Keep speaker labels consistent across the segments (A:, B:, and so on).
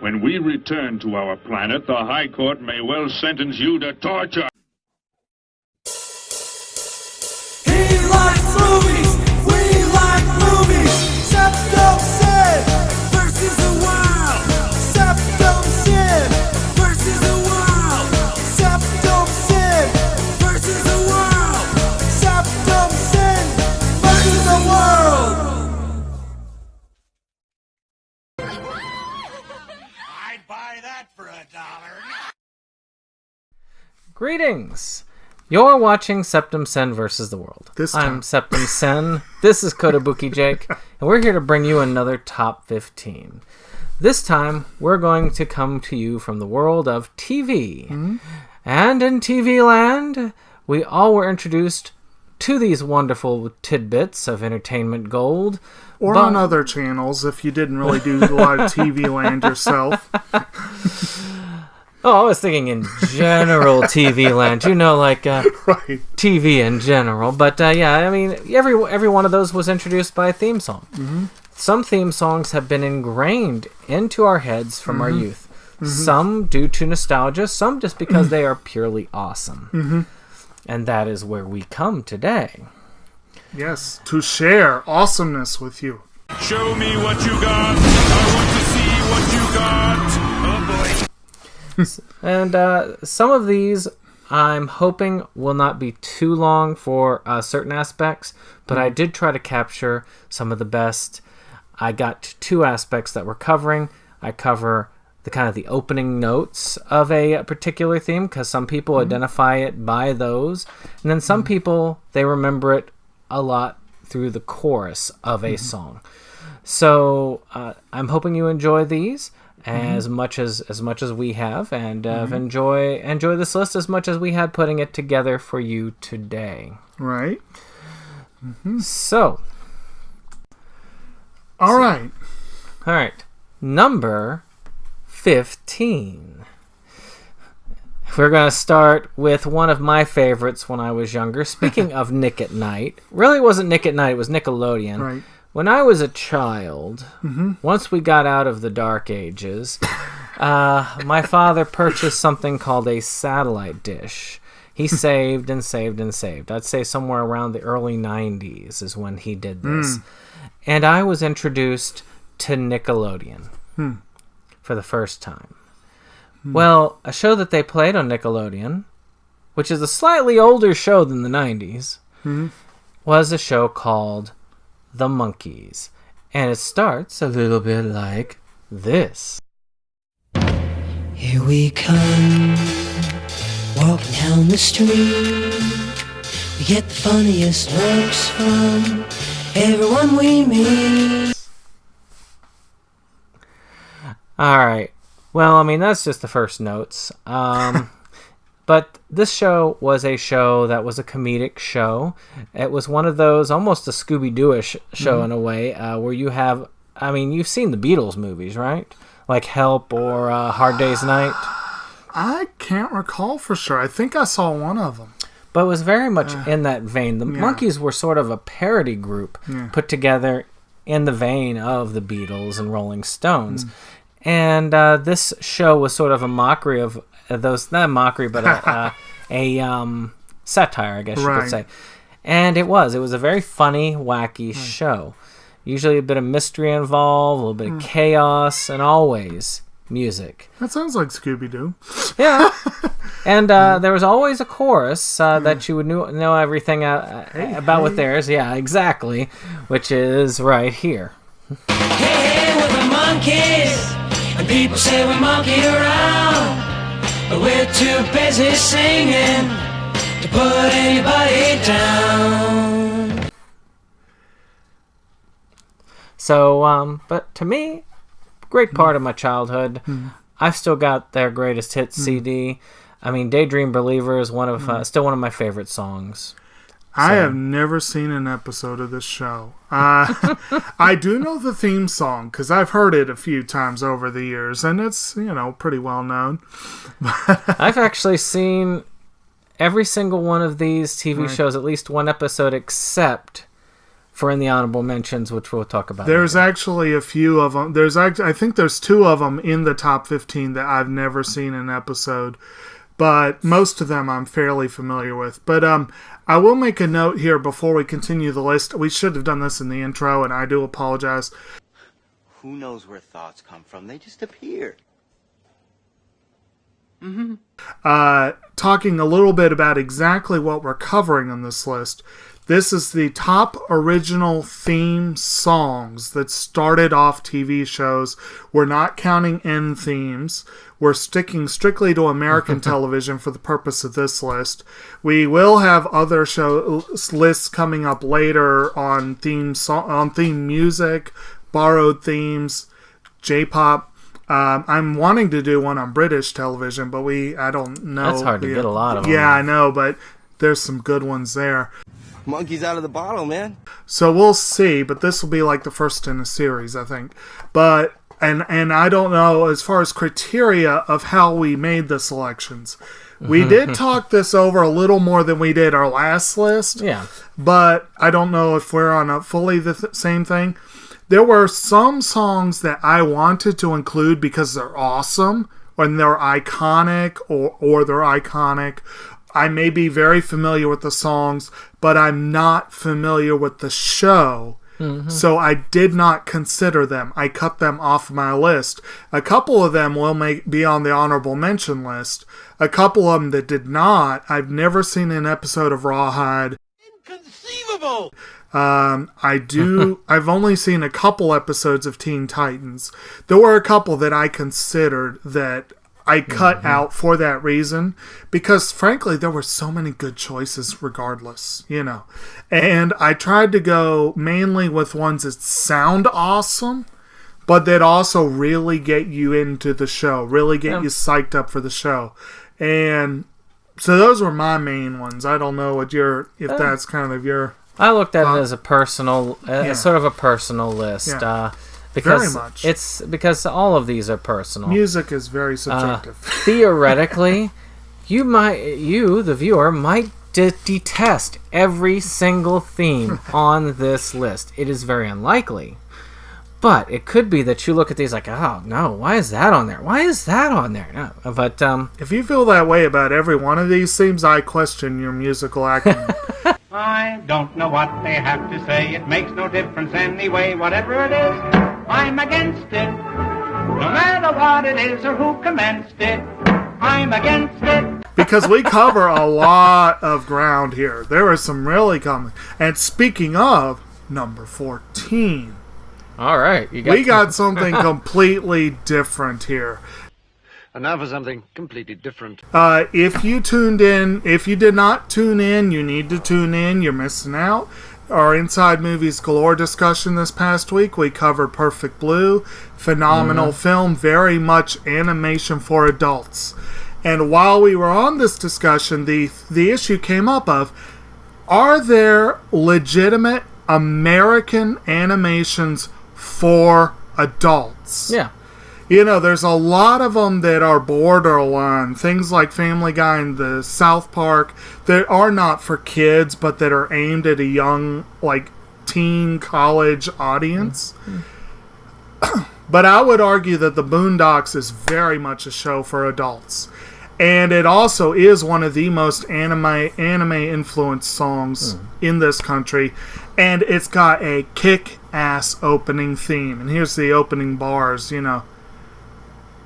A: When we return to our planet, the High Court may well sentence you to torture.
B: He likes movies, we like movies. SeptumSin versus the world. SeptumSin versus the world. SeptumSin versus the world. SeptumSin versus the world.
C: I'd buy that for $1.
D: Greetings! You're watching SeptumSin versus the world. I'm SeptumSin. This is Kotobuki Jake, and we're here to bring you another Top 15. This time, we're going to come to you from the world of TV. Mm-hmm. And in TV land, we all were introduced to these wonderful tidbits of entertainment gold.
E: Or on other channels, if you didn't really do a lot of TV land yourself.
D: Oh, I was thinking in general TV land, like
E: right.
D: TV in general. But yeah, I mean, every one of those was introduced by a theme song. Mm-hmm. Some theme songs have been ingrained into our heads from our youth. Mm-hmm. Some due to nostalgia, some just because they are purely awesome. Mm-hmm. And that is where we come today.
E: Yes, to share awesomeness with you.
A: Show me what you got. I want to see what you got. Oh boy.
D: And some of these I'm hoping will not be too long for certain aspects, but I did try to capture some of the best. I got 2 aspects that we're covering. I cover the kind of the opening notes of a particular theme, because some people identify it by those, and then some people, they remember it a lot through the chorus of a song. So I'm hoping you enjoy these as much as we have, and enjoy this list as much as we had putting it together for you today.
E: Right.
D: So,
E: all right.
D: Number 15. We're going to start with one of my favorites when I was younger. Speaking of Nick at Night, really it wasn't Nick at Night, it was Nickelodeon.
E: Right.
D: When I was a child, once we got out of the dark ages, my father purchased something called a satellite dish. He saved and saved and saved. I'd say somewhere around the early 90s is when he did this. And I was introduced to Nickelodeon for the first time. Well, a show that they played on Nickelodeon, which is a slightly older show than the 90s, was a show called The Monkees. And it starts a little bit like this.
F: Here we come, walking down the street. We get the funniest looks from everyone we meet.
D: Alright. Well, I mean, that's just the first notes. But this show was a show that was a comedic show. It was one of those, almost a Scooby-Doo-ish show in a way, where you have, I mean, you've seen the Beatles movies, right? Like Help or Hard Day's Night.
E: I can't recall for sure. I think I saw one of them.
D: But it was very much in that vein. The Monkees were sort of a parody group put together in the vein of the Beatles and Rolling Stones. And this show was sort of a mockery of those, not a mockery, but a satire, I guess you could say. And it was a very funny, wacky show. Usually a bit of mystery involved, a little bit of chaos, and always music.
E: That sounds like Scooby-Doo.
D: Yeah. And there was always a chorus that you would know everything about what there is. Yeah, exactly. Which is right here.
F: Hey, we're the Monkees, and people say we monkey around, but we're too busy singing to put anybody down.
D: So, but to me, great part of my childhood. I've still got their greatest hits CD. I mean, Daydream Believer is still one of my favorite songs.
E: I have never seen an episode of this show. I do know the theme song because I've heard it a few times over the years, and it's, pretty well known.
D: I've actually seen every single one of these TV shows, at least one episode, except for in the honorable mentions, which we'll talk about.
E: There's
D: later.
E: actually a few of them. I think there's 2 of them in the top 15 that I've never seen an episode, but most of them I'm fairly familiar with. But I will make a note here before we continue the list. We should have done this in the intro, and I do apologize.
C: Who knows where thoughts come from? They just appear.
E: Talking a little bit about exactly what we're covering on this list. This is the top original theme songs that started off TV shows. We're not counting end themes. We're sticking strictly to American television for the purpose of this list. We will have other show lists coming up later on theme music, borrowed themes, J-pop. I'm wanting to do one on British television, but I don't know.
D: That's hard to get a lot of them.
E: Yeah, I know, but there's some good ones there.
C: Monkey's out of the bottle, man.
E: So we'll see, but this will be like the first in a series, I think. But and I don't know as far as criteria of how we made the selections. We did talk this over a little more than we did our last list.
D: Yeah.
E: But I don't know if we're on a fully the same thing. There were some songs that I wanted to include because they're awesome, and they're iconic, or they're iconic. I may be very familiar with the songs, but I'm not familiar with the show. So I did not consider them. I cut them off my list. A couple of them will be on the honorable mention list. A couple of them that did not. I've never seen an episode of Rawhide.
C: Inconceivable!
E: I've only seen a couple episodes of Teen Titans. There were a couple that I considered that I cut out for that reason, because frankly there were so many good choices regardless, and I tried to go mainly with ones that sound awesome but that also really get you into the show, really get you psyched up for the show. And so those were my main ones. I don't know what that's kind of your...
D: I looked at it as a personal, sort of a personal list.
E: Yeah.
D: Because
E: very much.
D: Because all of these are personal.
E: Music is very subjective.
D: Theoretically, you, the viewer, might detest every single theme on this list. It is very unlikely. But it could be that you look at these like, oh, no, why is that on there? Why is that on there? No, but
E: if you feel that way about every one of these themes, I question your musical acumen.
G: I don't know what they have to say. It makes no difference anyway. Whatever it is, I'm against it. No matter what it is or who commenced it, I'm against it.
E: Because we cover a lot of ground here. There are some really common. And speaking of, number 14.
D: All right.
E: We got something completely different here.
H: And now for something completely different.
E: If you did not tune in, you need to tune in. You're missing out. Our Inside Movies Galore discussion this past week, we covered Perfect Blue. Phenomenal film, very much animation for adults. And while we were on this discussion, the issue came up of, are there legitimate American animations for adults?
D: Yeah.
E: There's a lot of them that are borderline. Things like Family Guy and the South Park that are not for kids, but that are aimed at a young, teen college audience. But I would argue that the Boondocks is very much a show for adults. And it also is one of the most anime-influenced songs in this country. And it's got a kick-ass opening theme. And here's the opening bars,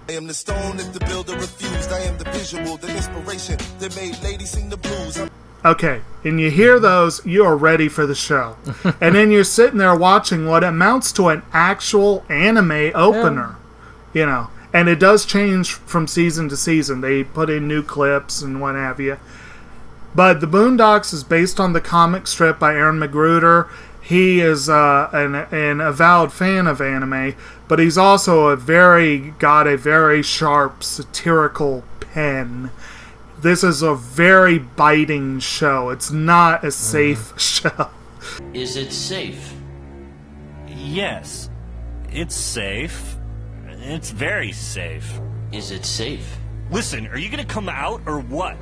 B: I am the stone that the builder refused. I am the visual, the inspiration that made ladies sing the blues.
E: Okay, and you hear those, you are ready for the show. And then you're sitting there watching what amounts to an actual anime opener, And it does change from season to season. They put in new clips and what have you. But The Boondocks is based on the comic strip by Aaron McGruder. He is an avowed fan of anime, but he's also got a very sharp satirical pen. This is a very biting show. It's not a safe show.
F: Is it safe?
A: Yes, it's safe. It's very safe.
F: Is it safe?
A: Listen, are you gonna come out or what?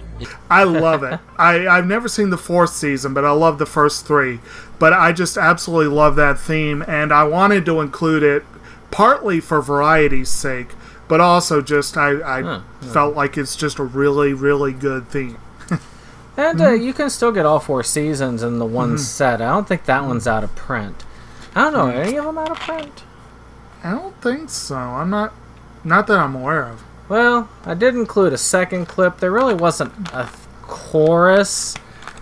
E: I love it. I've never seen the 4th season, but I love the first 3. But I just absolutely love that theme, and I wanted to include it partly for variety's sake, but also just I felt like it's just a really, really good theme.
D: And you can still get all 4 seasons in the one set. I don't think that one's out of print. I don't know, are any of them out of print?
E: I don't think so. I'm not that I'm aware of.
D: Well, I did include a second clip. There really wasn't a chorus,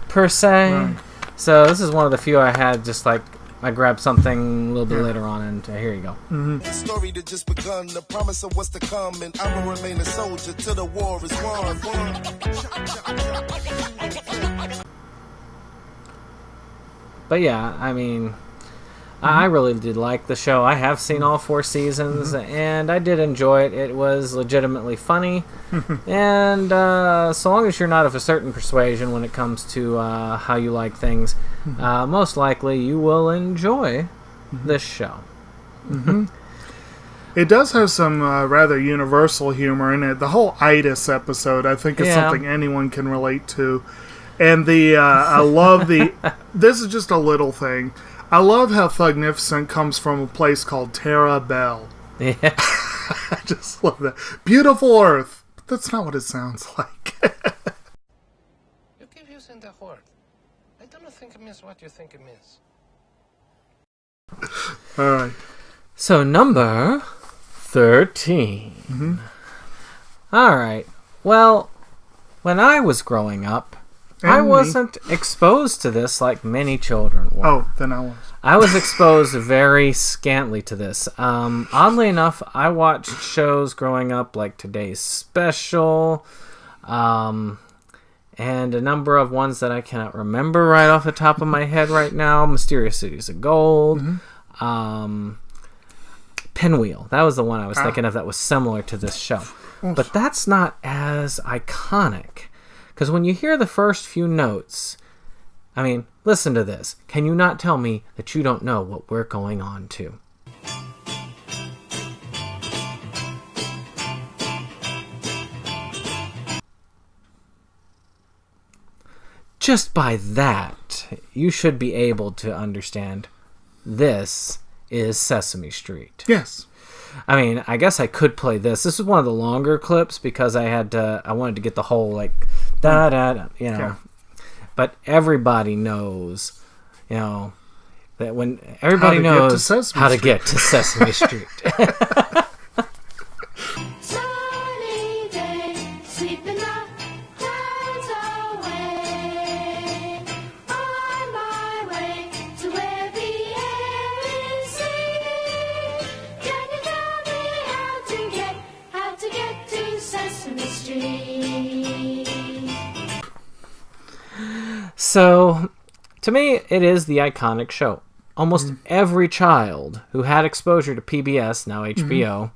D: per se.
E: Right.
D: So this is one of the few I had, just like, I grabbed something a little bit later on, and here you go.
B: The story that just begun, the promise of what's to come, and I will remain a soldier till the war is won.
D: But yeah, I mean, I really did like the show. I have seen all 4 seasons, and I did enjoy it. It was legitimately funny. And so long as you're not of a certain persuasion when it comes to how you like things, most likely you will enjoy this show.
E: It does have some rather universal humor in it. The whole itis episode, I think, is something anyone can relate to. And I love this is just a little thing. I love how Thugnificent comes from a place called Terra Bell.
D: Yeah.
E: I just love that. Beautiful Earth. But that's not what it sounds like.
I: You keep using the word. I don't think it means what you think it means.
E: All right.
D: So, number 13. All right. Well, when I was growing up, I wasn't exposed to this like many children were.
E: Oh, then I was.
D: I was exposed very scantily to this. Oddly enough, I watched shows growing up like Today's Special, and a number of ones that I cannot remember right off the top of my head right now. Mysterious Cities of Gold, Pinwheel. That was the one I was thinking of that was similar to this show. But that's not as iconic. Because when you hear the first few notes, I mean, listen to this. Can you not tell me that you don't know what we're going on to? Just by that, you should be able to understand this is Sesame Street.
E: Yes.
D: I mean, I guess I could play this. This is one of the longer clips because I wanted to get the whole, like, da-da-da, you know.
E: Yeah.
D: But everybody knows, you know, that when everybody knows how to get to Sesame Street.
F: Sunny day, sweeping the clouds away. On my way to where the air is singing. Can you tell me how to get to Sesame Street?
D: So, to me, it is the iconic show. Almost every child who had exposure to PBS, now HBO,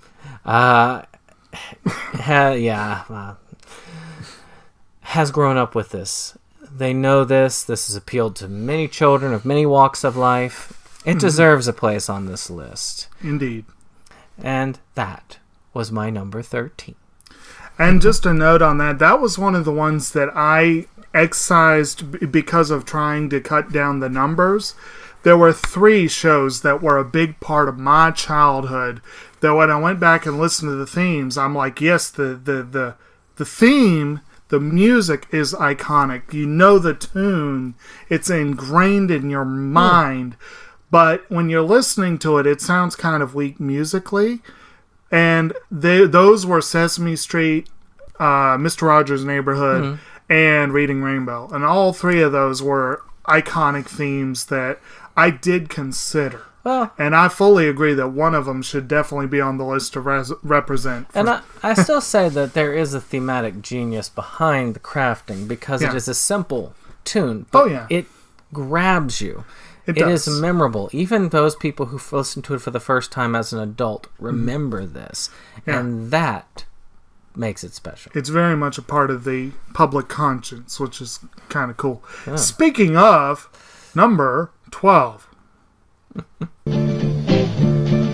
D: has grown up with this. They know this. This has appealed to many children of many walks of life. It deserves a place on this list.
E: Indeed.
D: And that was my number 13.
E: And just a note on that, that was one of the ones that I excised because of trying to cut down the numbers. There were 3 shows that were a big part of my childhood that when I went back and listened to the themes, I'm like, yes, the theme, the music is iconic. You know the tune. It's ingrained in your mind. But when you're listening to it, it sounds kind of weak musically. And those were Sesame Street, Mr. Rogers' Neighborhood, and Reading Rainbow. And all 3 of those were iconic themes that I did consider.
D: Well,
E: and I fully agree that one of them should definitely be on the list to represent.
D: And I still say that there is a thematic genius behind the crafting because it is a simple tune, but it grabs you. It is memorable. Even those people who listen to it for the first time as an adult remember this. Yeah. And that makes it special.
E: It's very much a part of the public conscience, which is kind of cool. Yeah. Speaking of, number 12.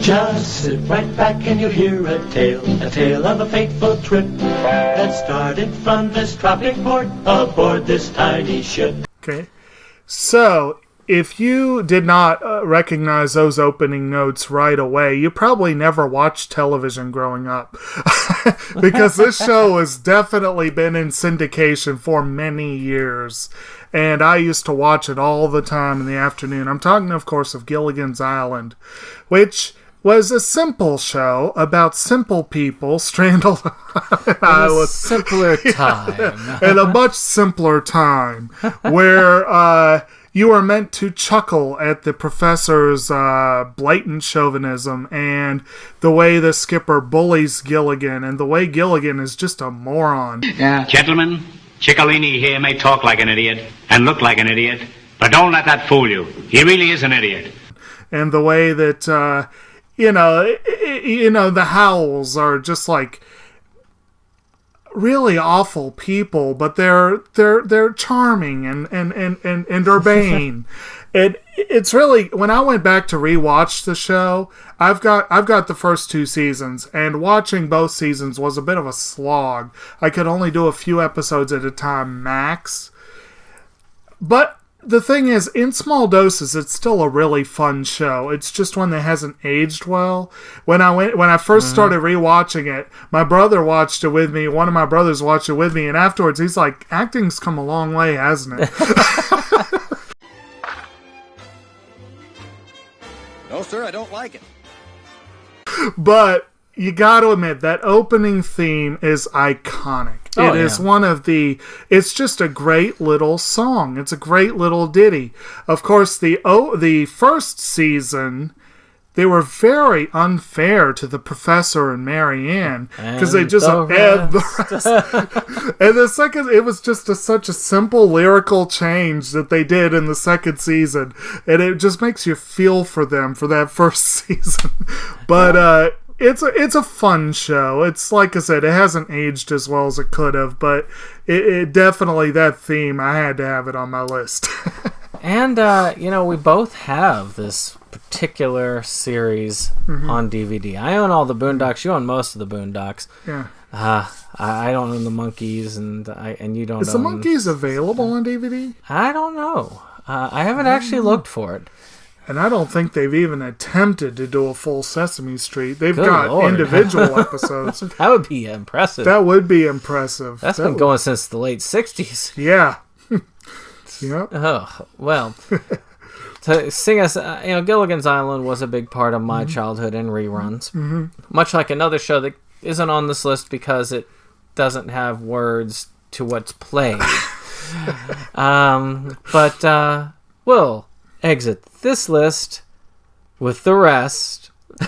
F: Just sit right back and you'll hear a tale of a fateful trip that started from this tropic port aboard this tiny ship.
E: Okay. So, if you did not recognize those opening notes right away, you probably never watched television growing up. Because this show has definitely been in syndication for many years. And I used to watch it all the time in the afternoon. I'm talking, of course, of Gilligan's Island, which was a simple show about simple people stranded on an island.
D: Simpler time.
E: In a much simpler time, where you are meant to chuckle at the professor's blatant chauvinism and the way the skipper bullies Gilligan and the way Gilligan is just a moron.
G: Yeah. Gentlemen, Ciccolini here may talk like an idiot and look like an idiot, but don't let that fool you. He really is an idiot.
E: And the way that, the Howells are just like really awful people, but they're charming and urbane. It's really, when I went back to rewatch the show, I've got the first 2 seasons, and watching both seasons was a bit of a slog. I could only do a few episodes at a time max. But the thing is, in small doses, it's still a really fun show. It's just one that hasn't aged well. When I first started rewatching it, my brother watched it with me. One of my brothers watched it with me, and afterwards he's like, "Acting's come a long way, hasn't it?"
J: No, sir, I don't like it.
E: But you got to admit, that opening theme is iconic. It is one of it's just a great little song. It's a great little ditty. Of course, the first season, they were very unfair to the professor and Marianne because they just add the rest. And the second, it was just such a simple lyrical change that they did in the second season, and it just makes you feel for them for that first season. But it's a fun show. It's, like I said, it hasn't aged as well as it could have, but it definitely, that theme, I had to have it on my list.
D: And, we both have this particular series on DVD. I own all the Boondocks. You own most of the Boondocks.
E: Yeah.
D: I don't own the Monkeys, and you don't.
E: Is the Monkeys available on DVD?
D: I don't know. I haven't actually looked for it.
E: And I don't think they've even attempted to do a full Sesame Street. They've
D: Good
E: got
D: Lord.
E: individual episodes.
D: That would be impressive.
E: That would be impressive.
D: That's been going since the late 60s.
E: Yeah. Yep.
D: Oh, well. To sing us, Gilligan's Island was a big part of my childhood and reruns. Mm-hmm. Much like another show that isn't on this list because it doesn't have words to what's played. But we'll exit this list with the rest.
F: Are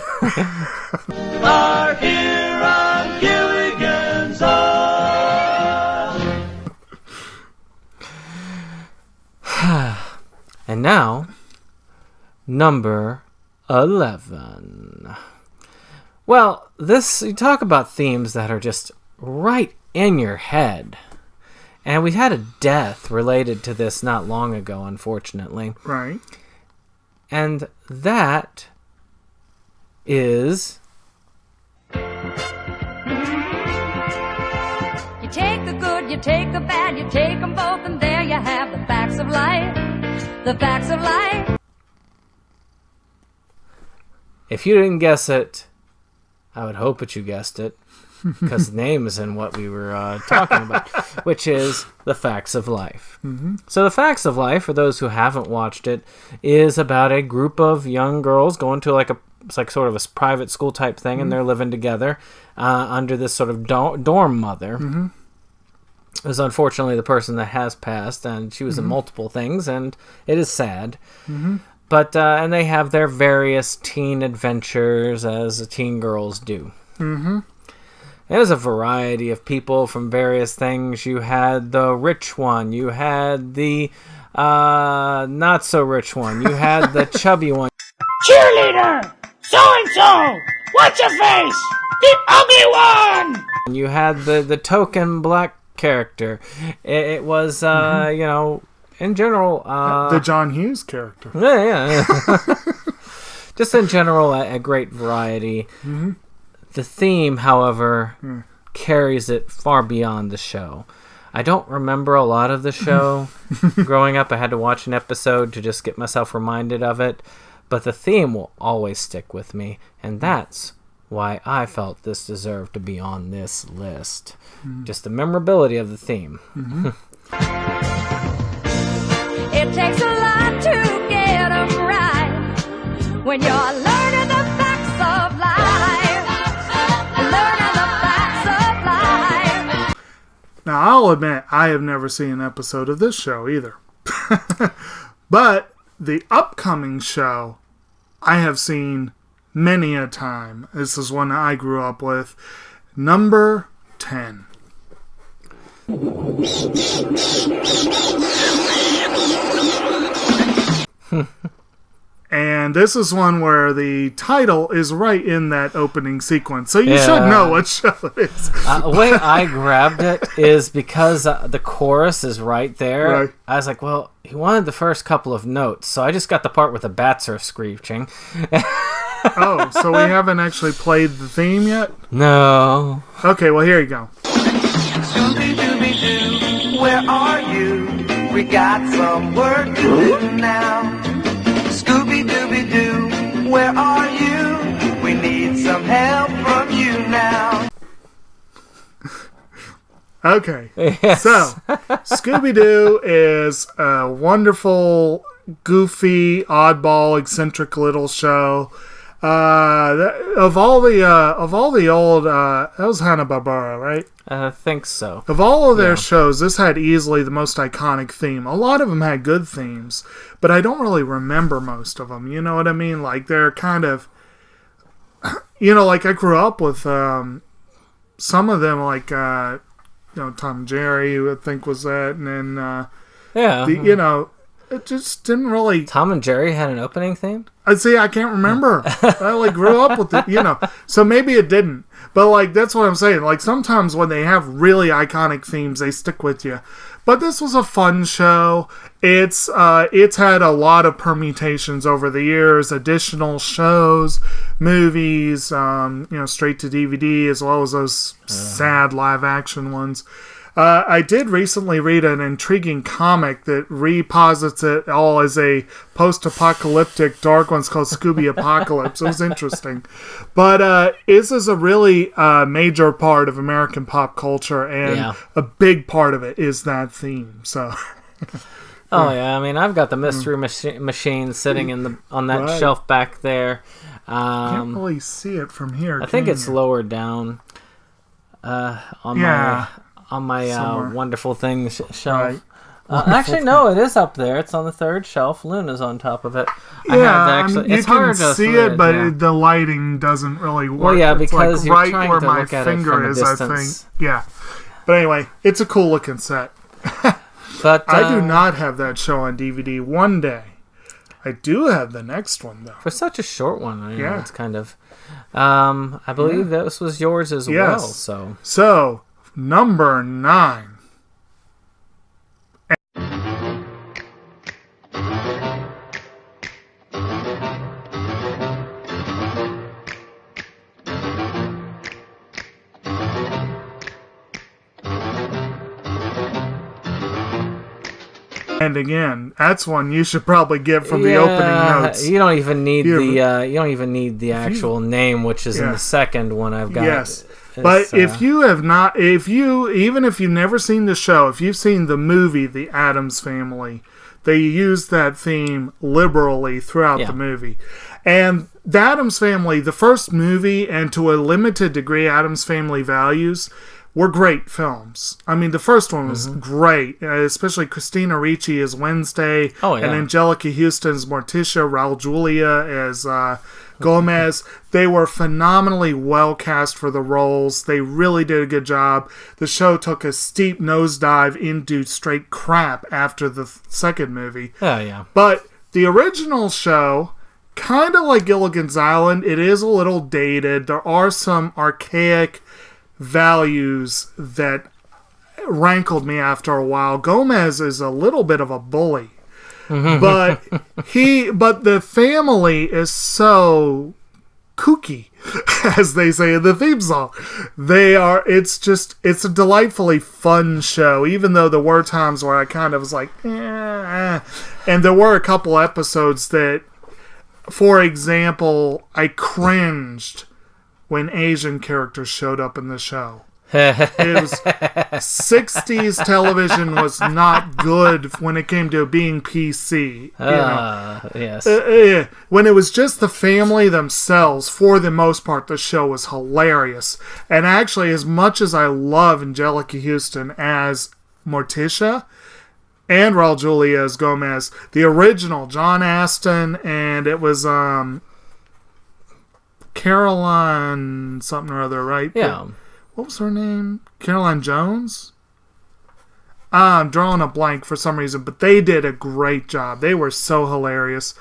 F: here on Gilligan's Island.
D: And now, number 11. Well, you talk about themes that are just right in your head. And we had a death related to this not long ago, unfortunately.
E: Right.
D: And that is...
K: You take the good, you take the bad, you take them both, and there you have the facts of life. The facts of life.
D: If you didn't guess it, I would hope that you guessed it. Because the name is in what we were talking about, which is The Facts of Life. Mm-hmm. So The Facts of Life, for those who haven't watched it, is about a group of young girls going to it's like sort of a private school type thing, and they're living together under this sort of dorm mother. Mm-hmm. It was unfortunately the person that has passed, and she was in multiple things, and it is sad. Mm-hmm. But and they have their various teen adventures as teen girls do. Mm-hmm. There's a variety of people from various things. You had the rich one. You had the not so rich one. You had the chubby one.
F: Cheerleader! So-and-so! What's your face? The ugly one!
D: You had the token black character. It was, in general...
E: the John Hughes character.
D: Yeah. just in general, a great variety.
E: Mm-hmm.
D: The theme, however, carries it far beyond the show. I don't remember a lot of the show. Growing up, I had to watch an episode to just get myself reminded of it. But the theme will always stick with me, and that's why I felt this deserved to be on this list. Just the memorability of the theme.
K: It takes a lot to get 'em right when you're learning the facts of life. Learning the facts of life.
E: Now, I'll admit, I have never seen an episode of this show either. But the upcoming show, I have seen many a time. This is one I grew up with. Number 10. And this is one where the title is right in that opening sequence. So you should know what show it is.
D: The way I grabbed it is because the chorus is right there.
E: Right.
D: I was like, well, he wanted the first couple of notes, so I just got the part where the bats are screeching.
E: Oh, so we haven't actually played the theme yet?
D: No.
E: Okay, well, here you go.
F: Scooby-Dooby-Doo, where are you? We got some work to do now. Scooby-Dooby-Doo, where are you? We need some help from you now.
E: Okay,
D: Yes.
E: so Scooby-Doo is a wonderful, goofy, oddball, eccentric little show. Of all the old, that was Hanna-Barbera, right?
D: I think so.
E: Of all of their shows, this had easily the most iconic theme. A lot of them had good themes, but I don't really remember most of them. You know what I mean? Like, they're kind of, like I grew up with some of them, like, Tom and Jerry, I think was that, and then, it just didn't really...
D: Tom and Jerry had an opening theme?
E: I can't remember. I grew up with it, so maybe it didn't. But that's what I'm saying. Sometimes when they have really iconic themes, they stick with you. But this was a fun show. It's had a lot of permutations over the years, additional shows, movies, straight to DVD, as well as those sad live action ones. I did recently read an intriguing comic that reposits it all as a post-apocalyptic dark one's called Scooby Apocalypse. It was interesting. But this is a really major part of American pop culture, and a big part of it is that theme. So...
D: Oh, yeah. I mean, I've got the Mystery Machine sitting on that shelf back there.
E: Can't really see it from here.
D: I think it's lower down on my wonderful things shelf.
E: Right.
D: Actually, no, it is up there. It's on the third shelf. Luna's on top of it.
E: It's hard to see it, but the lighting doesn't really work.
D: Well, yeah,
E: it's
D: because you're
E: right
D: trying
E: where
D: to
E: my
D: look at it
E: finger
D: from a
E: is, I
D: distance.
E: think. Yeah. But anyway, it's a cool looking set.
D: But
E: I do not have that show on DVD. One day. I do have the next one, though.
D: For such a short one, I know, it's kind of... I believe this was yours as well.
E: So, number 9. And again, that's one you should probably get from the opening notes.
D: You don't even need the actual name, which is in the second one I've got.
E: Yes. But if you've never seen the show, if you've seen the movie The Addams Family, they use that theme liberally throughout the movie. And The Addams Family, the first movie, and to a limited degree, Addams Family Values, were great films. I mean, the first one was great, especially Christina Ricci as Wednesday, and Angelica Houston as Morticia, Raul Julia as Gomez. They were phenomenally well cast for the roles. They really did a good job. The show took a steep nosedive into straight crap after the second movie. But the original show, kind of like Gilligan's Island, it is a little dated. There are some archaic values that rankled me after a while. Gomez is a little bit of a bully. but the family is so kooky, as they say in the theme song. It's a delightfully fun show, even though there were times where I kind of was like, eh. And there were a couple episodes that, for example, I cringed when Asian characters showed up in the show. It was 60s television was not good when it came to being PC.
D: Yes.
E: When it was just the family themselves, for the most part, the show was hilarious. And actually, as much as I love Angelica Houston as Morticia and Raul Julia as Gomez, the original John Aston, and it was Caroline something or other, right?
D: Yeah.
E: What was her name? Caroline Jones? I'm drawing a blank for some reason, but they did a great job. They were so hilarious.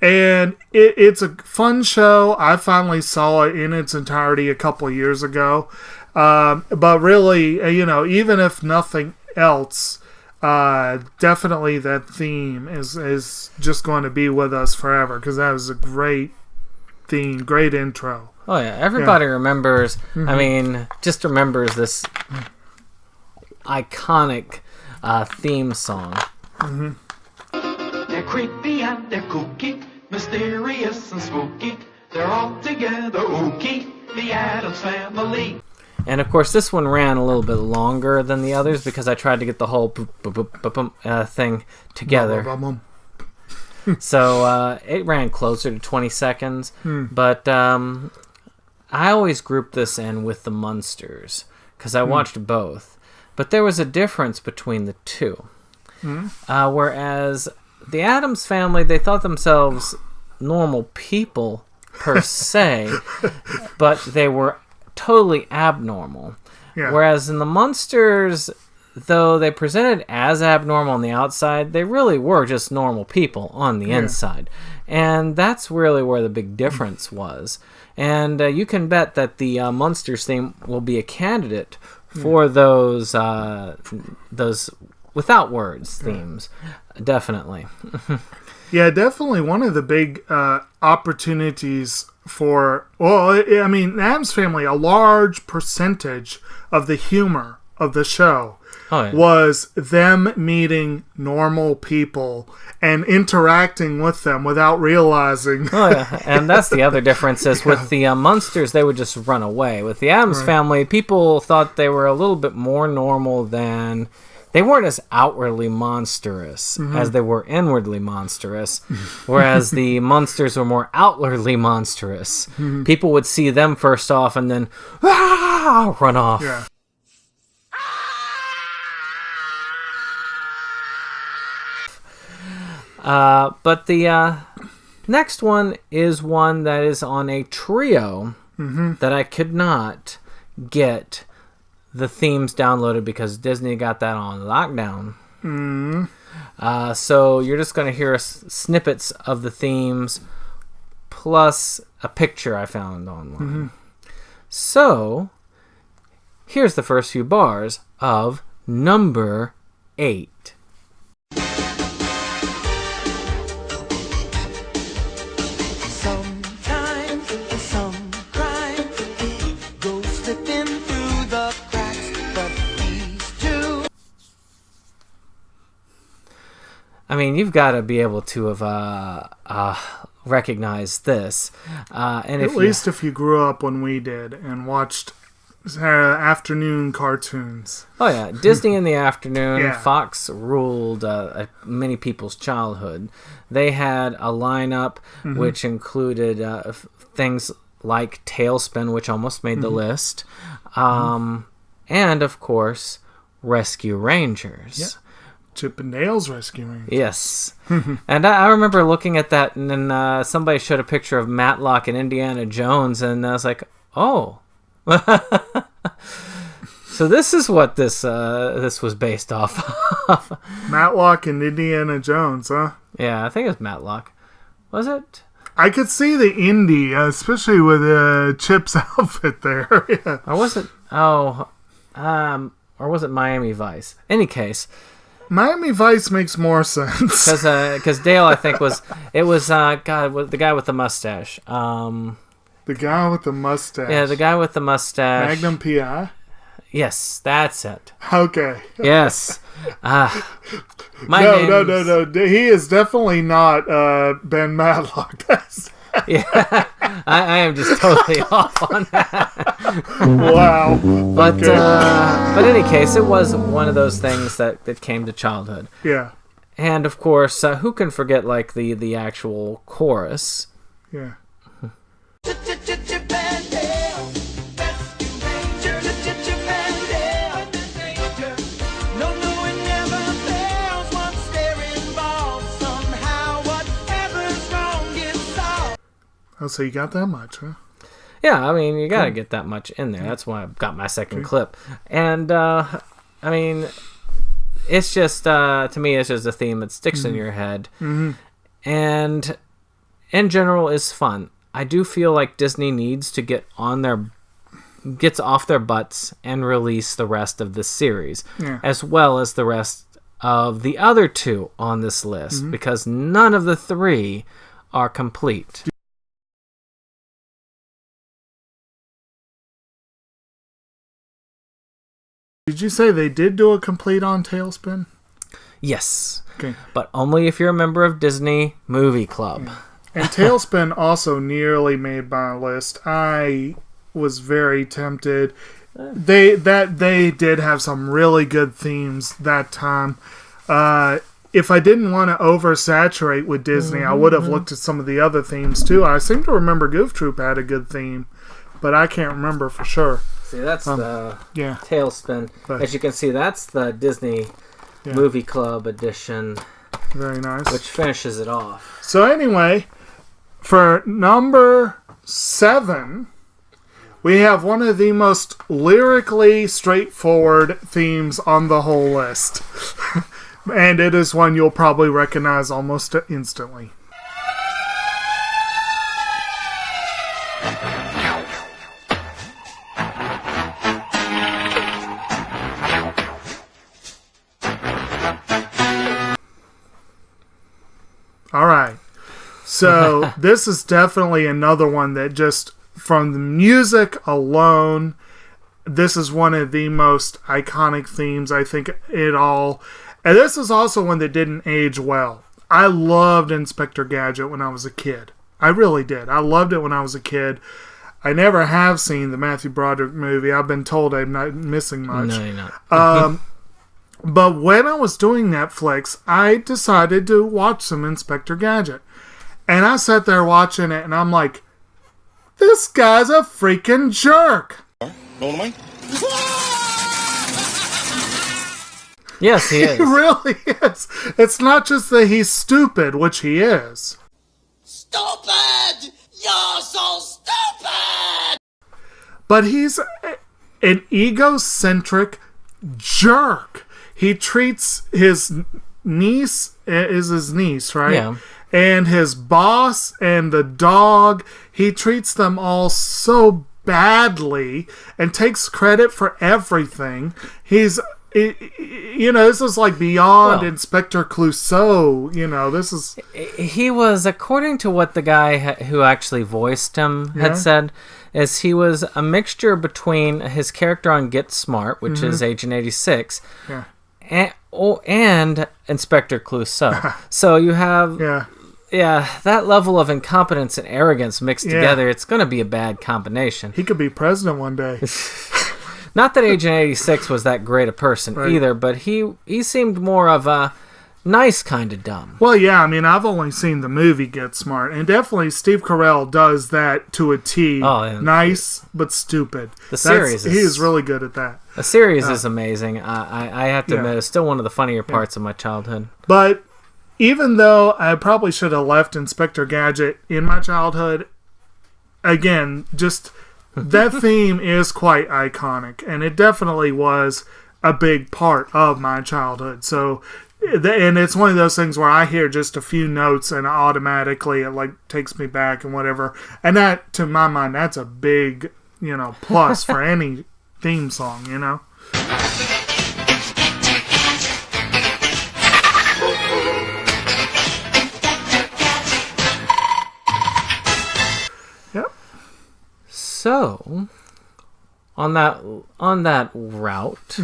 E: And it's a fun show. I finally saw it in its entirety a couple of years ago. But really, even if nothing else, definitely that theme is just going to be with us forever, because that was a great theme, great intro.
D: Oh yeah, everybody remembers.
E: Mm-hmm.
D: I mean, just remembers this iconic theme song.
E: Mm-hmm.
F: They're creepy and they're kooky, mysterious and spooky. They're all together ooky, the Addams Family.
D: And of course, this one ran a little bit longer than the others because I tried to get the whole thing together. So it ran closer to 20 seconds. But I always grouped this in with the Munsters because I watched both. But there was a difference between the two. Whereas the Addams Family, they thought themselves normal people per se, but they were totally abnormal.
E: Yeah.
D: Whereas in the Munsters, though they presented as abnormal on the outside, they really were just normal people on the inside. And that's really where the big difference was. And you can bet that the Munsters theme will be a candidate for those without words themes. Definitely.
E: Yeah, definitely one of the big opportunities for, the Addams Family, a large percentage of the humor of the show was them meeting normal people and interacting with them without realizing.
D: And that's the other difference is with the Munsters, they would just run away. With the Addams Family, people thought they were a little bit more normal than... They weren't as outwardly monstrous as they were inwardly monstrous, whereas the Munsters were more outwardly monstrous. People would see them first off and then run off.
E: Yeah.
D: But the next one is one that is on a trio that I could not get the themes downloaded because Disney got that on lockdown. So you're just going to hear snippets of the themes plus a picture I found online. So here's the first few bars of number 8. I mean, you've got to be able to have recognized this. And
E: At least if you grew up when we did and watched afternoon cartoons.
D: Oh, yeah. Disney in the afternoon. Fox ruled many people's childhood. They had a lineup which included things like Tailspin, which almost made the list. And, of course, Rescue Rangers.
E: Yeah. Chip and Dale's Rescue Rangers.
D: Yes. And I remember looking at that, and then somebody showed a picture of Matlock and Indiana Jones, and I was like, oh. So this is what this was based off of.
E: Matlock and Indiana Jones, huh?
D: Yeah, I think it was Matlock. Was it?
E: I could see the Indy, especially with Chip's outfit there.
D: Or was it? Or was it Miami Vice? Any case.
E: Miami Vice makes more sense.
D: Because Dale, I think, was the guy with the mustache.
E: The guy with the mustache.
D: Yeah, the guy with the mustache.
E: Magnum P.I.?
D: Yes, that's it.
E: Okay.
D: Yes.
E: No. He is definitely not Ben Matlock.
D: Yeah, I am just totally off on that.
E: Wow.
D: But but in any case, it was one of those things that came to childhood.
E: Yeah.
D: And of course, who can forget like the actual chorus?
E: Yeah. Oh, so you got that much, huh?
D: Yeah, I mean, you gotta get that much in there. That's why I got my second clip. And, I mean, it's just, to me, it's just a theme that sticks in your head.
E: Mm-hmm.
D: And, in general, is fun. I do feel like Disney needs to gets off their butts and release the rest of the series, as well as the rest of the other two on this list, because none of the three are complete.
E: Did you say they did do a complete on Tailspin?
D: Yes.
E: Okay.
D: But only if you're a member of Disney Movie Club.
E: And Tailspin also nearly made my list. I was very tempted. They did have some really good themes that time. If I didn't want to oversaturate with Disney, I would have looked at some of the other themes too. I seem to remember Goof Troop had a good theme, but I can't remember for sure.
D: See, that's the Tailspin. But, as you can see, that's the Disney Movie Club edition.
E: Very nice.
D: Which finishes it off.
E: So anyway, for number 7, we have one of the most lyrically straightforward themes on the whole list. And it is one you'll probably recognize almost instantly. Alright, so this is definitely another one that just, from the music alone, this is one of the most iconic themes, I think, it all. And this is also one that didn't age well. I loved Inspector Gadget when I was a kid. I really did. I loved it when I was a kid. I never have seen the Matthew Broderick movie. I've been told I'm not missing much.
D: No, you're not.
E: But when I was doing Netflix, I decided to watch some Inspector Gadget. And I sat there watching it, and I'm like, this guy's a freaking jerk.
B: Going away?
D: Yes, he is.
E: He really is. It's not just that he's stupid, which he is.
F: Stupid! You're so stupid!
E: But he's an egocentric jerk. He treats his niece, is his niece, right?
D: Yeah.
E: And his boss and the dog, he treats them all so badly and takes credit for everything. He's, this is like beyond Inspector Clouseau. This is...
D: He was, according to what the guy who actually voiced him had said, is he was a mixture between his character on Get Smart, which is Agent 86, and Inspector Clouseau. So you have... that level of incompetence and arrogance mixed together, it's going to be a bad combination.
E: He could be president one day.
D: Not that Agent 86 was that great a person either, but he seemed more of a nice kind of dumb.
E: Well, yeah, I mean, I've only seen the movie Get Smart, and definitely Steve Carell does that to a T. Nice, but stupid.
D: The series
E: he is really good at that.
D: The series is amazing. I have to admit, it's still one of the funnier parts of my childhood.
E: But even though I probably should have left Inspector Gadget in my childhood, again, just that theme is quite iconic, and it definitely was a big part of my childhood. So, and it's one of those things where I hear just a few notes and automatically it like takes me back and whatever. And that, to my mind, that's a big, plus for any theme song,
D: So, on that route,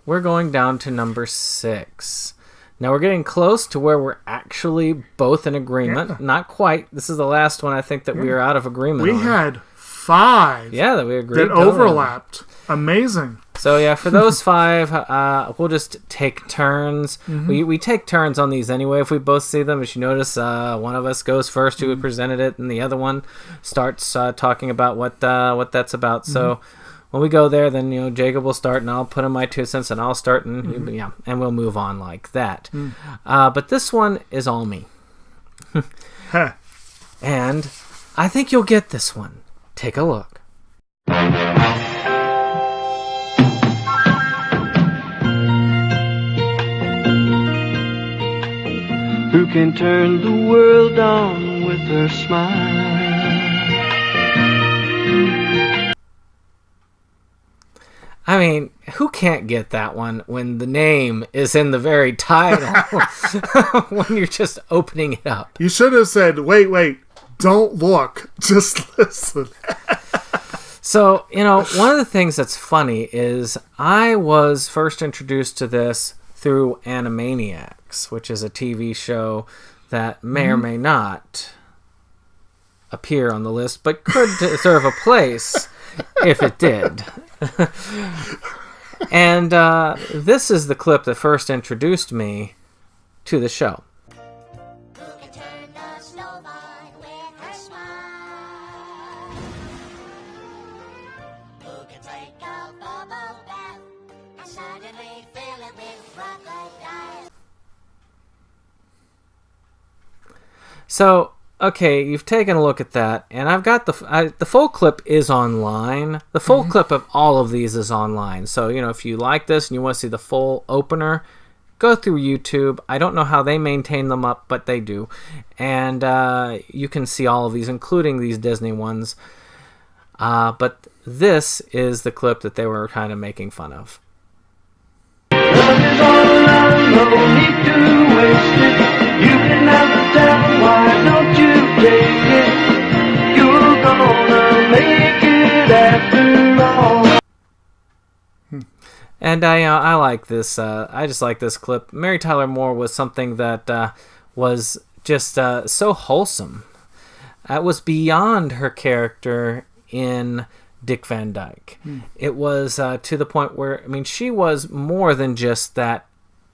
D: we're going down to number 6. Now we're getting close to where we're actually both in agreement. Yeah. Not quite. This is the last one I think that we are out of agreement on.
E: We had 5.
D: Yeah, that we agreed
E: that overlapped. Amazing.
D: So yeah, for those 5, we'll just take turns. Mm-hmm. We take turns on these anyway. If we both see them, as you notice, one of us goes first who presented it, and the other one starts talking about what that's about. So when we go there, then Jacob will start, and I'll put in my 2 cents, and I'll start, and and we'll move on like that. But this one is all me, and I think you'll get this one. Take a look.
L: Who can turn the world on with her smile?
D: I mean, who can't get that one when the name is in the very title? When you're just opening it up.
E: You should have said, wait, don't look, just listen.
D: So, one of the things that's funny is I was first introduced to this through Animaniacs, which is a TV show that may or may not appear on the list, but could deserve a place if it did. And this is the clip that first introduced me to the show. So, okay, you've taken a look at that, and I've got the full clip is online. The full clip of all of these is online. So, if you like this and you want to see the full opener, go through YouTube. I don't know how they maintain them up, but they do. And you can see all of these, including these Disney ones. But this is the clip that they were kind of making fun of.
L: Love is all around, no need to waste it. You can have the time, why don't you take it? You're gonna make it after all.
D: And I like this. I just like this clip. Mary Tyler Moore was something that was just so wholesome. It was beyond her character in Dick Van Dyke. It was to the point where, she was more than just that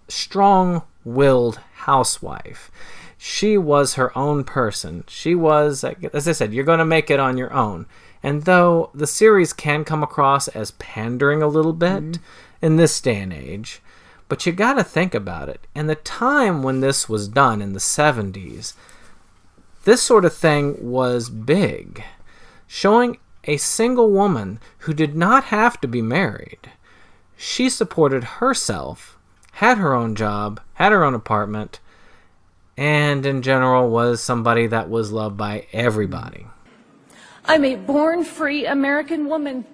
D: strong-willed housewife. She was her own person. She was, as I said, you're going to make it on your own. And though the series can come across as pandering a little bit in this day and age, but you got to think about it. In the time when this was done, in the 70s, this sort of thing was big. Showing a single woman who did not have to be married. She supported herself, had her own job, had her own apartment, and in general was somebody that was loved by everybody.
M: I'm a born-free American woman.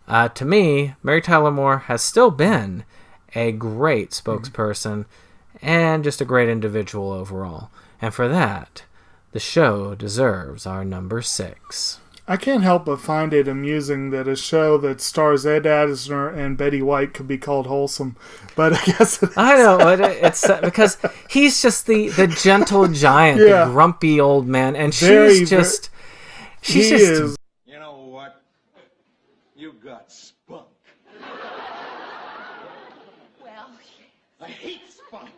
D: To me, Mary Tyler Moore has still been a great spokesperson and just a great individual overall. And for that, the show deserves our number 6.
E: I can't help but find it amusing that a show that stars Ed Asner and Betty White could be called wholesome, but I guess it is.
D: I know, it's because he's just the gentle giant, the grumpy old man, and she's just...
J: You know what? You got spunk.
M: Well,
J: I hate spunk.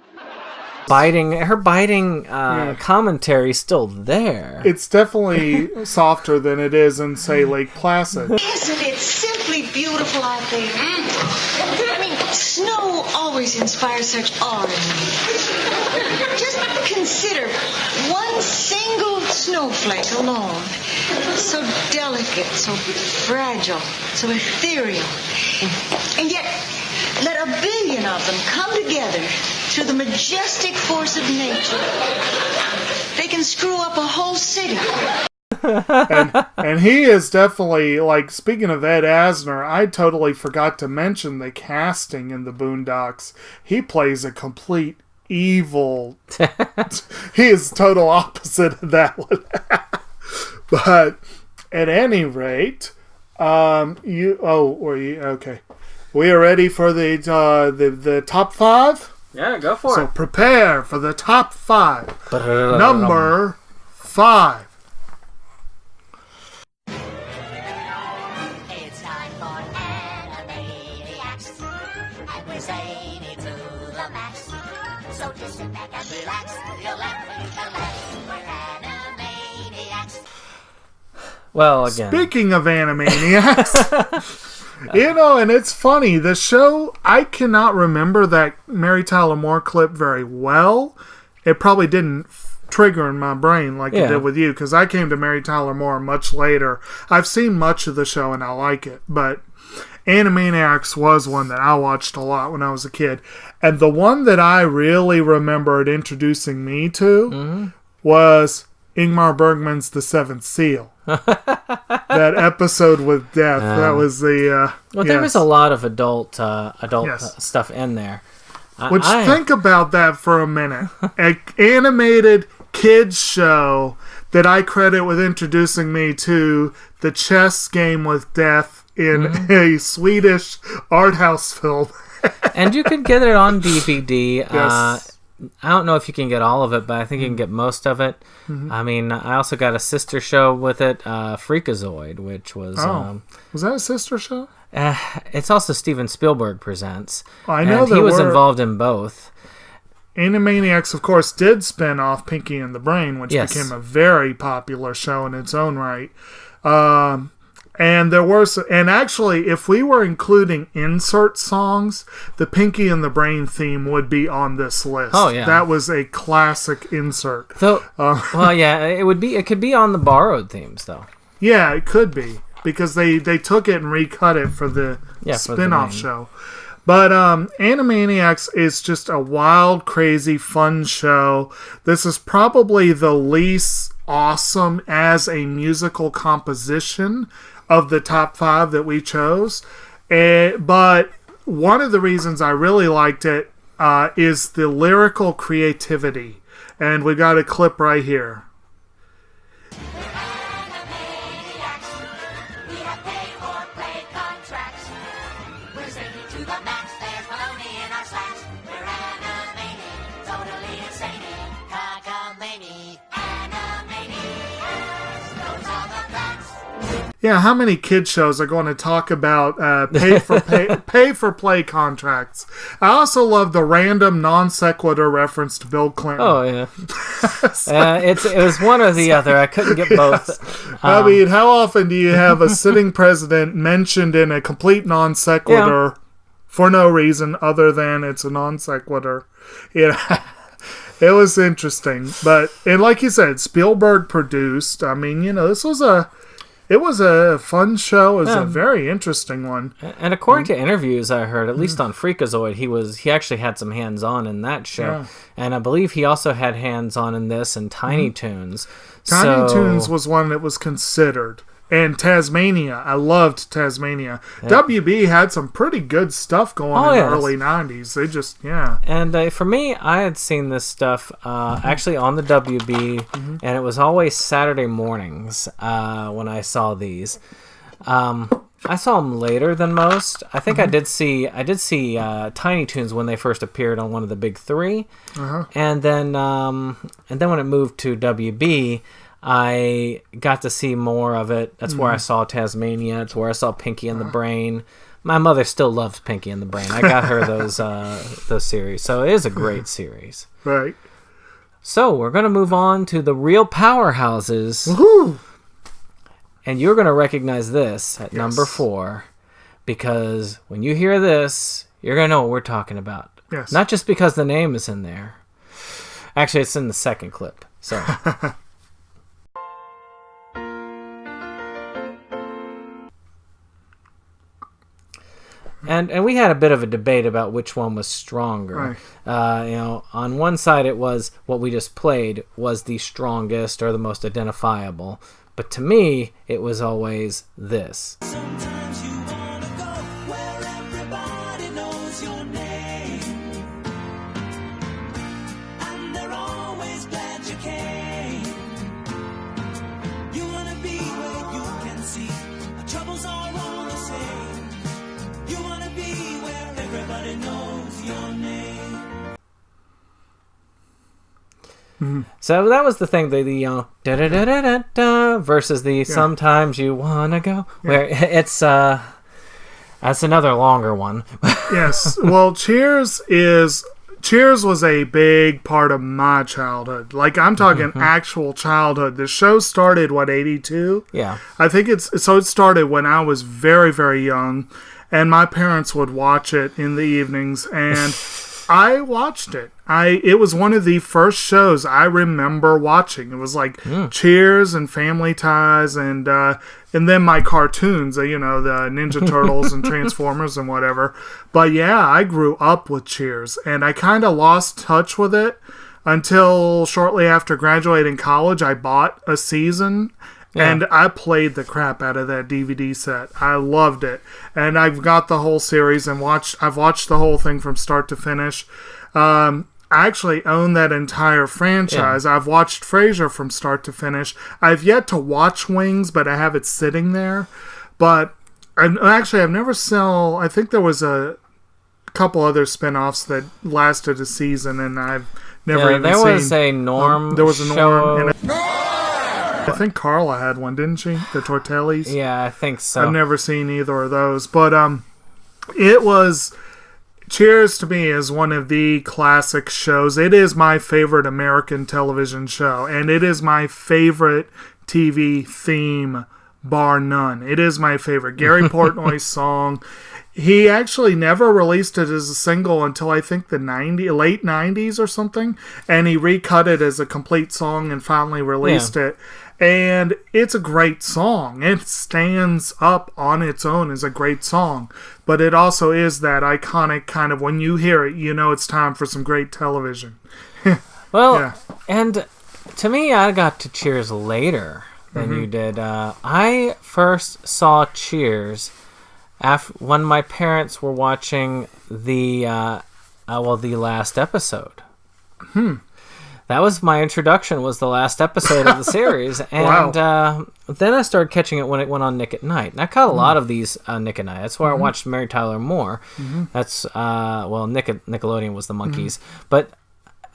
D: Her biting commentary still there.
E: It's definitely softer than it is in, say, Lake Placid.
N: Isn't it simply beautiful out there? Snow always inspires such awe in me. Just consider one single snowflake alone. So delicate, so fragile, so ethereal. And yet, let a billion of them come together through the majestic force of nature. They can screw up a whole city.
E: and he is definitely, speaking of Ed Asner, I totally forgot to mention the casting in the Boondocks. He plays a complete evil. He is total opposite of that one. But at any rate, okay. We are ready for the top 5?
D: Yeah, go for
E: So
D: it.
E: prepare for the top 5. Number 5.
O: It's time for Animaniacs, and we're zany to the max. So just sit back and relax, you'll laugh when you laugh. We're Animaniacs.
D: Well, again.
E: Speaking of Animaniacs, and it's funny, the show, I cannot remember that Mary Tyler Moore clip very well. It probably didn't trigger in my brain like it did with you, because I came to Mary Tyler Moore much later. I've seen much of the show and I like it, but Animaniacs was one that I watched a lot when I was a kid. And the one that I really remembered introducing me to was Ingmar Bergman's The Seventh Seal. That episode with death. That was the
D: there was a lot of adult stuff in there.
E: Think about that for a minute. An animated kids show that I credit with introducing me to the chess game with death in a Swedish art house film.
D: And you can get it on DVD.
E: Yes.
D: I don't know if you can get all of it, but I think you can get most of it. I mean, I also got a sister show with it, Freakazoid, which was...
E: was that a sister show?
D: It's also Steven Spielberg Presents.
E: I know
D: and he was involved in both.
E: Animaniacs, of course, did spin off Pinky and the Brain, which became a very popular show in its own right. And there were, and actually, if we were including insert songs, the Pinky and the Brain theme would be on this list.
D: Oh yeah,
E: that was a classic insert.
D: So, well, yeah, it would be. It could be on the borrowed themes, though.
E: Yeah, it could be because they took it and recut it for the spin-off show. But Animaniacs is just a wild, crazy, fun show. This is probably the least awesome as a musical composition of the top 5 that we chose. But one of the reasons I really liked it is the lyrical creativity. And we got a clip right here. Yeah, how many kid shows are going to talk about pay for play contracts? I also love the random non sequitur reference to Bill Clinton.
D: Oh yeah, it was one or the other. I couldn't get both.
E: I mean, how often do you have a sitting president mentioned in a complete non sequitur for no reason other than it's a non sequitur? Yeah. It was interesting, and like you said, Spielberg produced. I mean, this was It was a fun show. It was a very interesting one.
D: And according to interviews I heard, at least on Freakazoid, he actually had some hands-on in that show. Yeah. And I believe he also had hands-on in this and Tiny Toons.
E: Tiny Toons was one that was considered. And Tasmania. I loved Tasmania. Yeah. WB had some pretty good stuff going in the early 90s. They just,
D: And for me, I had seen this stuff actually on the WB, and it was always Saturday mornings when I saw these. I saw them later than most. I think I did see Tiny Toons when they first appeared on one of the big 3. And then when it moved to WB, I got to see more of it. That's where I saw Tasmania. It's where I saw Pinky and the Brain. My mother still loves Pinky and the Brain. I got her those series. So it is a great series.
E: Right.
D: So we're going to move on to the real powerhouses.
E: Woohoo!
D: And you're going to recognize this at number 4. Because when you hear this, you're going to know what we're talking about.
E: Yes.
D: Not just because the name is in there. Actually, it's in the second clip. So... And we had a bit of a debate about which one was stronger.
E: Right.
D: On one side it was what we just played was the strongest or the most identifiable. But to me, it was always this.
F: Sometimes you wanna go where everybody knows your name, and they're always glad you came. You wanna be where you can Everybody knows your name.
D: So that was the thing, the da da da da da da versus the sometimes you wanna go, where it's that's another longer one.
E: Yes. Well, Cheers was a big part of my childhood. Like, I'm talking actual childhood. The show started, 82?
D: Yeah.
E: I think it started when I was very, very young, and my parents would watch it in the evenings, and I watched it. It was one of the first shows I remember watching. It was like Cheers and Family Ties and then my cartoons, the Ninja Turtles and Transformers and whatever. But yeah, I grew up with Cheers, and I kind of lost touch with it until shortly after graduating college. I bought a season. Yeah. And I played the crap out of that DVD set. I loved it. And I've got the whole series and I've watched the whole thing from start to finish. I actually own that entire franchise. Yeah. I've watched Frasier from start to finish. I've yet to watch Wings, but I have it sitting there. But I've never seen... I think there was a couple other spin-offs that lasted a season, and I've never even seen...
D: There was a Norm
E: There was a Norm...
D: show.
E: I think Carla had one, didn't she? The Tortellis?
D: Yeah, I think so.
E: I've never seen either of those. But it was... Cheers to me is one of the classic shows. It is my favorite American television show. And it is my favorite TV theme, bar none. It is my favorite. Gary Portnoy's song. He actually never released it as a single until I think the late 90s or something. And he recut it as a complete song and finally released it. And it's a great song. It stands up on its own as a great song. But it also is that iconic kind of, when you hear it, you know it's time for some great television.
D: Well, and to me, I got to Cheers later than you did. I first saw Cheers when my parents were watching the last episode. That was my introduction, was the last episode of the series. And then I started catching it when it went on Nick at Night. And I caught a lot of these Nick at Night. That's where I watched Mary Tyler Moore. That's, Nickelodeon was the Monkees. But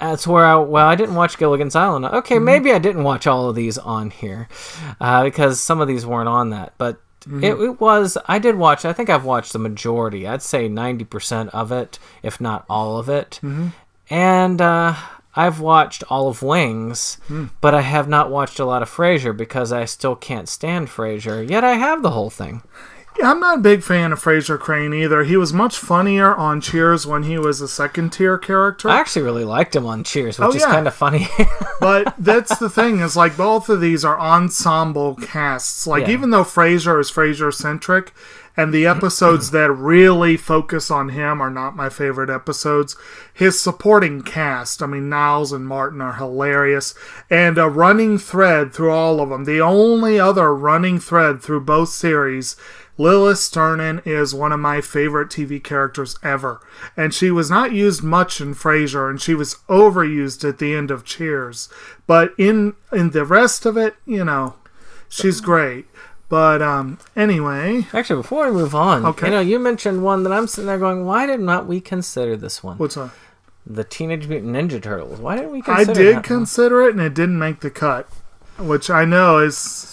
D: that's where I didn't watch Gilligan's Island. Okay, maybe I didn't watch all of these on here because some of these weren't on that. But it was, I did watch, I think I've watched the majority. I'd say 90% of it, if not all of it. And, I've watched all of Wings, but I have not watched a lot of Frasier because I still can't stand Frasier, yet I have the whole thing.
E: Yeah, I'm not a big fan of Frasier Crane either. He was much funnier on Cheers when he was a second-tier character.
D: I actually really liked him on Cheers, which is kind of funny.
E: But that's the thing, is like both of these are ensemble casts. Like even though Frasier is Frasier-centric, and the episodes that really focus on him are not my favorite episodes, his supporting cast, I mean, Niles and Martin are hilarious. And a running thread through all of them, the only other running thread through both series, Lilith Sternin is one of my favorite TV characters ever. And she was not used much in Frasier, and she was overused at the end of Cheers. But in the rest of it, she's great. But anyway,
D: actually, before we move on, you mentioned one that I'm sitting there going, why did not we consider this one?
E: What's that?
D: The Teenage Mutant Ninja Turtles. Why didn't we consider
E: that? I did consider it, and it didn't make the cut, which I know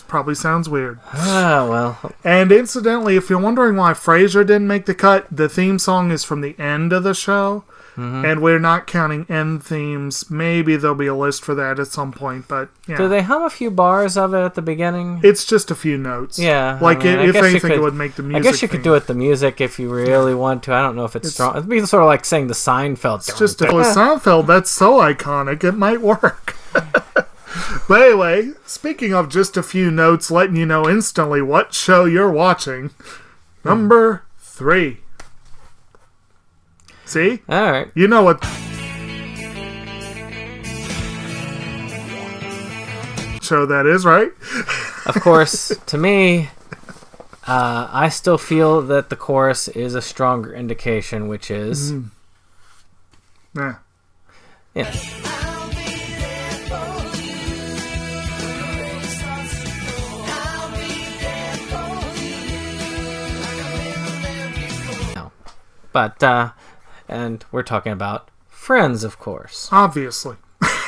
E: probably sounds weird.
D: Ah, well.
E: And incidentally, if you're wondering why Frasier didn't make the cut, the theme song is from the end of the show. And we're not counting end themes. Maybe there'll be a list for that at some point, but yeah.
D: Do they hum a few bars of it at the beginning?
E: It's just a few notes.
D: Yeah.
E: Like, if anything, it would make the music.
D: I guess you could do it the music if you really want to. I don't know if it's strong. It'd be sort of like saying the Seinfeld.
E: It's just Seinfeld, that's so iconic, it might work. But anyway, speaking of just a few notes, letting you know instantly what show you're watching. Number 3. See?
D: All right.
E: You know what show that is, right?
D: Of course, to me, I still feel that the chorus is a stronger indication, which is...
E: Yeah.
D: But And we're talking about Friends, of course.
E: Obviously.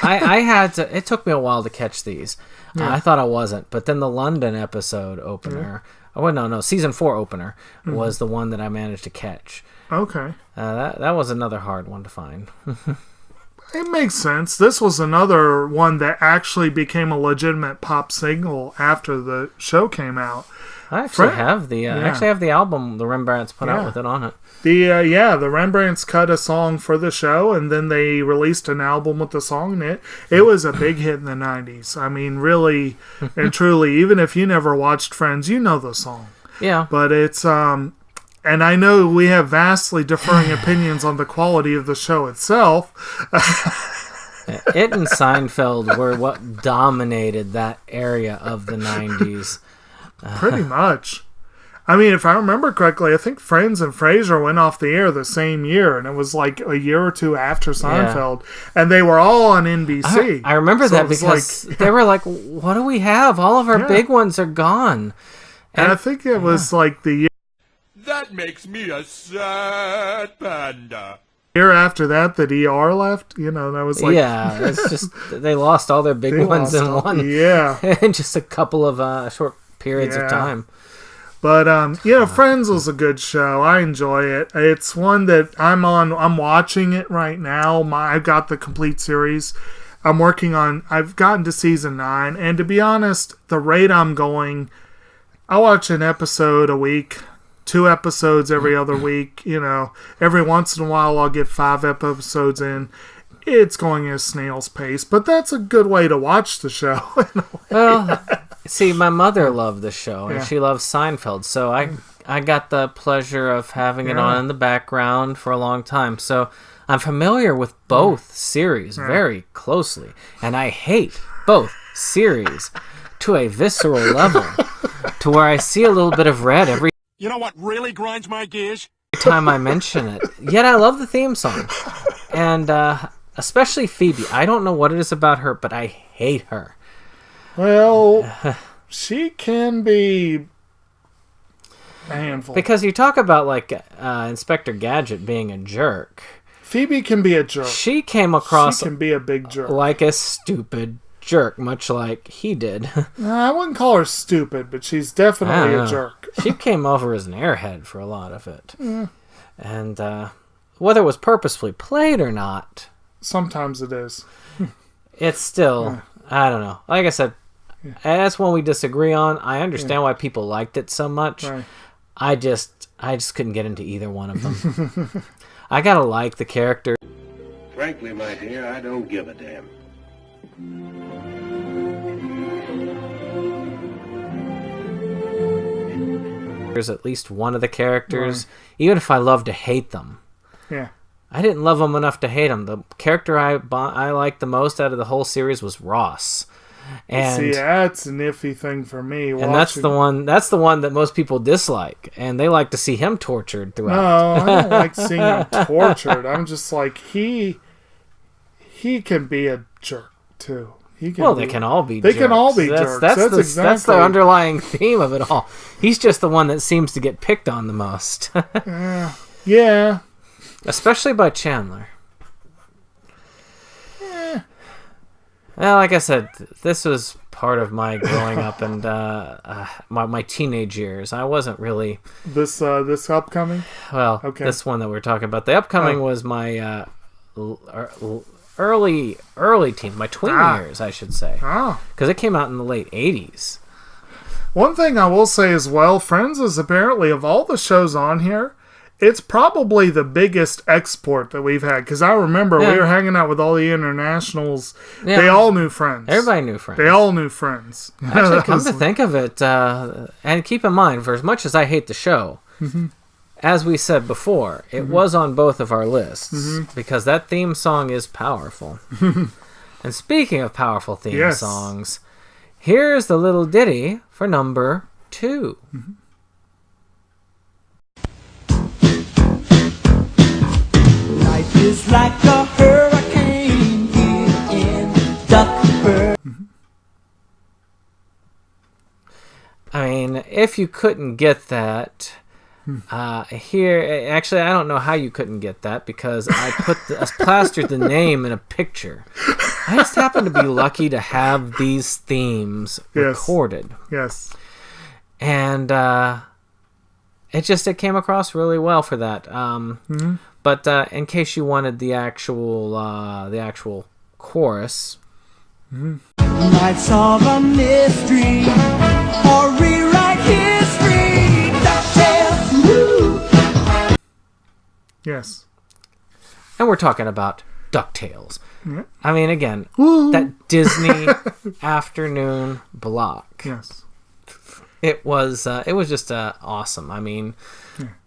D: I had to. It took me a while to catch these.
E: Yeah.
D: I thought I wasn't, but then the London episode opener. Oh no, season 4 opener was the one that I managed to catch.
E: Okay.
D: That was another hard one to find.
E: It makes sense. This was another one that actually became a legitimate pop single after the show came out.
D: I actually have the album the Rembrandts put out with it on it.
E: The Rembrandts cut a song for the show, and then they released an album with the song in it. It was a big hit in the 90s. I mean, really and truly, even if you never watched Friends, you know the song.
D: Yeah.
E: But it's, and I know we have vastly differing opinions on the quality of the show itself.
D: It and Seinfeld were what dominated that area of the 90s.
E: Pretty much. I mean, if I remember correctly, I think Friends and Frasier went off the air the same year, and it was like a year or two after Seinfeld, and they were all on NBC.
D: I remember that because they were like, what do we have? All of our big ones are gone.
E: And I think it was like the year...
A: That makes me a sad panda.
E: Year after that ER left, that was like...
D: Yeah, it's just, they lost all their big ones in one.
E: Yeah.
D: In just a couple of short periods of time.
E: But, Friends was a good show. I enjoy it. It's one that I'm watching it right now. I've got the complete series. I've gotten to season 9. And to be honest, the rate I'm going, I watch an episode a week, 2 episodes every other week. Every once in a while I'll get 5 episodes in. It's going at a snail's pace, but that's a good way to watch the show.
D: Well, see, my mother loved the show, and she loves Seinfeld, so I got the pleasure of having it on in the background for a long time. So I'm familiar with both series very closely, and I hate both series to a visceral level, to where I see a little bit of red every...
A: You know what really grinds my gears?
D: time I mention it. Yet I love the theme song. And especially Phoebe. I don't know what it is about her, but I hate her.
E: Well, she can be a handful.
D: Because you talk about, like, Inspector Gadget being a jerk.
E: Phoebe can be a jerk.
D: She came across...
E: She can be a big jerk.
D: Like a stupid jerk, much like he did.
E: I wouldn't call her stupid, but she's definitely a jerk.
D: She came over as an airhead for a lot of it. And whether it was purposefully played or not...
E: Sometimes it is.
D: It's still... I don't know. Like I said, that's one we disagree on. I understand why people liked it so much.
E: Right.
D: I just couldn't get into either one of them. I gotta like the character.
J: Frankly, my dear, I don't give a damn.
D: There's at least one of the characters, even if I love to hate them.
E: Yeah.
D: I didn't love them enough to hate them. The character I liked the most out of the whole series was Ross. And
E: see, that's an iffy thing for me.
D: And that's the one that most people dislike, and they like to see him tortured throughout.
E: No, I don't like seeing him tortured. I'm just like, he can be a jerk too. They can all be jerks. Can all be jerks.
D: That's the underlying theme of it all. He's just the one that seems to get picked on the most.
E: Yeah.
D: Especially by Chandler. Well, like I said, this was part of my growing up and my teenage years. I wasn't really...
E: This upcoming?
D: Well, this one that we're talking about. The upcoming was my early teens, my tween years, I should say. Because it came out in the late 80s.
E: One thing I will say as well, Friends is apparently, of all the shows on here, it's probably the biggest export that we've had. Because I remember we were hanging out with all the internationals. Yeah. They all knew Friends.
D: Everybody knew Friends.
E: They all knew Friends.
D: Actually, come to think of it, and keep in mind, for as much as I hate the show, as we said before, it was on both of our lists. Because that theme song is powerful. And speaking of powerful theme songs, here's the little ditty for number 2.
F: Life is like a hurricane here in Duckburg.
D: I mean, if you couldn't get that, Here, actually, I don't know how you couldn't get that because I plastered the name in a picture. I just happen to be lucky to have these themes recorded.
E: Yes.
D: And it came across really well for that. But in case you wanted the actual chorus.
F: Might solve a mystery or rewrite history. DuckTales. Woo!
E: Yes.
D: And we're talking about DuckTales.
E: Yeah.
D: I mean, again, that Disney afternoon block.
E: Yes.
D: It was just awesome. I mean,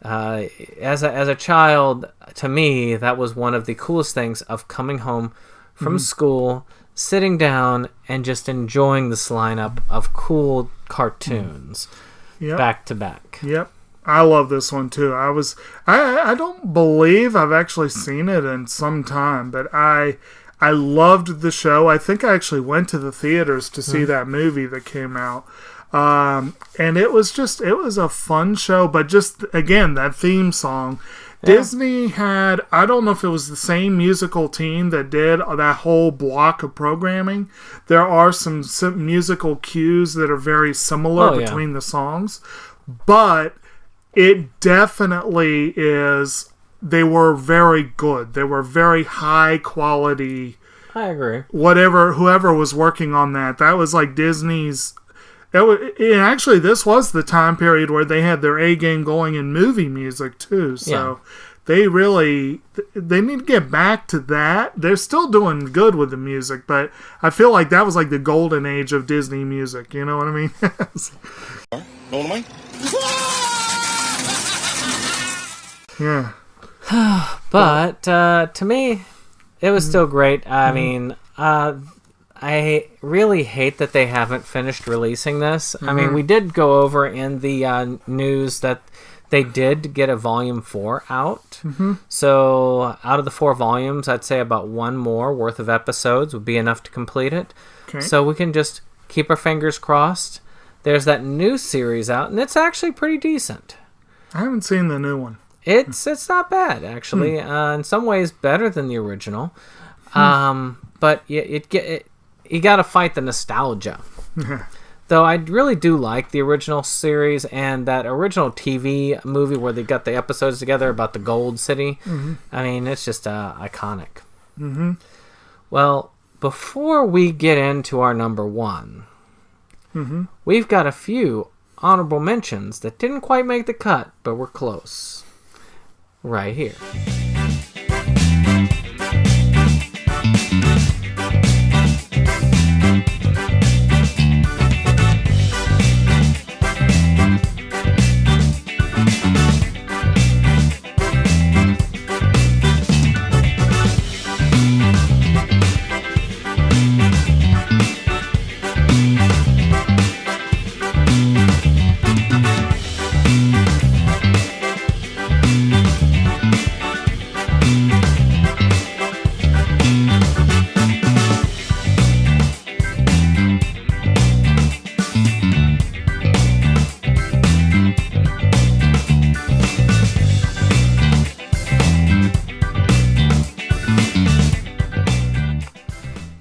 D: as a child, to me, that was one of the coolest things of coming home from school, sitting down, and just enjoying this lineup of cool cartoons back to back.
E: Yep. I love this one too. I don't believe I've actually seen it in some time, but I loved the show. I think I actually went to the theaters to see that movie that came out. And it was a fun show, but just, again, that theme song. Disney had, I don't know if it was the same musical team that did that whole block of programming. There are some musical cues that are very similar between the songs, but it definitely is, they were very good. They were very high quality.
D: I agree.
E: Whoever was working on that was like Disney's. Actually, this was the time period where they had their A game going in movie music too. So they need to get back to that. They're still doing good with the music, but I feel like that was like the golden age of Disney music. You know what I mean?
B: Going away?
E: Yeah.
D: But to me, it was still great. I mean, I really hate that they haven't finished releasing this. I mean, we did go over in the news that they did get a volume 4 out. So out of the 4 volumes, I'd say about one more worth of episodes would be enough to complete it.
E: Okay.
D: So we can just keep our fingers crossed. There's that new series out, and it's actually pretty decent.
E: I haven't seen the new one.
D: It's not bad, actually. In some ways, better than the original. But you got to fight the nostalgia. Though I really do like the original series and that original TV movie where they got the episodes together about the Gold City. I mean, it's just iconic. Well, before we get into our number 1, we've got a few honorable mentions that didn't quite make the cut, but were close. Right here.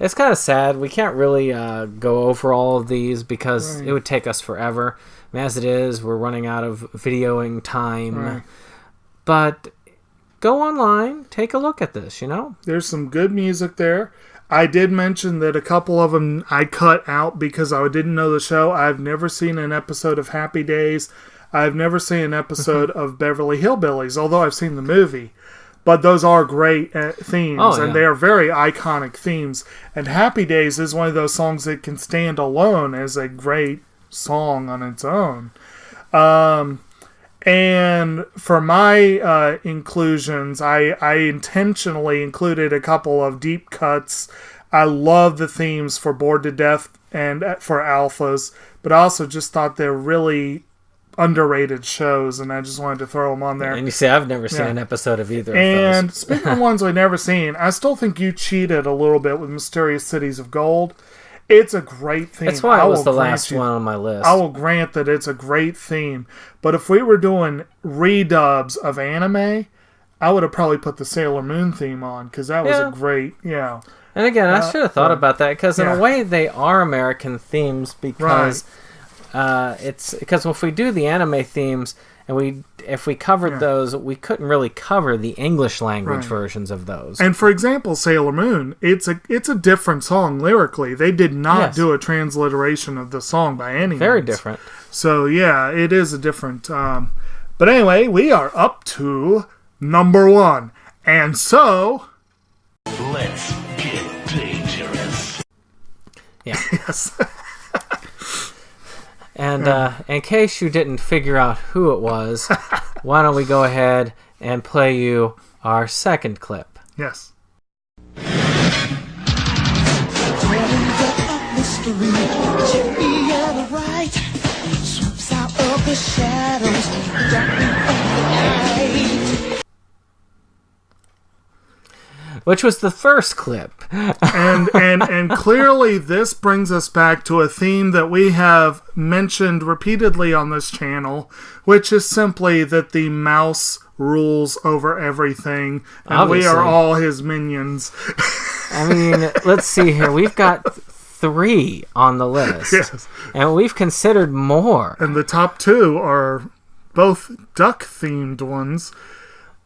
D: It's kind of sad. We can't really go over all of these because it would take us forever. I mean, as it is, we're running out of videoing time. But go online, take a look at this,
E: There's some good music there. I did mention that a couple of them I cut out because I didn't know the show. I've never seen an episode of Happy Days. I've never seen an episode of Beverly Hillbillies, although I've seen the movie. But those are great themes, and they are very iconic themes. And Happy Days is one of those songs that can stand alone as a great song on its own. And for my inclusions, I intentionally included a couple of deep cuts. I love the themes for Bored to Death and for Alphas, but I also just thought they're really underrated shows, and I just wanted to throw them on there.
D: And you see, I've never seen an episode of either of those.
E: And speaking of ones I've never seen, I still think you cheated a little bit with Mysterious Cities of Gold. It's a great theme.
D: That's why
E: I
D: it was
E: will
D: the
E: grant
D: last
E: you-
D: one on my list.
E: I will grant that it's a great theme. But if we were doing redubs of anime, I would have probably put the Sailor Moon theme on because that was
D: Yeah.
E: a great,
D: And again, I should have thought about that because in
E: yeah.
D: a way they are American themes because it's because if we do the anime themes and if we covered those, we couldn't really cover the English language versions of those.
E: And for example, Sailor Moon, it's a different song lyrically. They did not do a transliteration of the song by any means.
D: Very different.
E: So yeah, it is a different. But anyway, we are up to number 1, and so
P: let's get dangerous.
D: Yeah.
E: Yes.
D: And in case you didn't figure out who it was, why don't we go ahead and play you our second clip?
E: Yes.
F: Mystery, Jimmy and the right swoops out of the shadows, darkening of the night.
D: Which was the first clip.
E: and clearly this brings us back to a theme that we have mentioned repeatedly on this channel, which is simply that the mouse rules over everything, and
D: Obviously.
E: we are all his minions.
D: I mean, let's see here. We've got 3 on the list.
E: Yes.
D: And we've considered more.
E: And the top 2 are both duck-themed ones.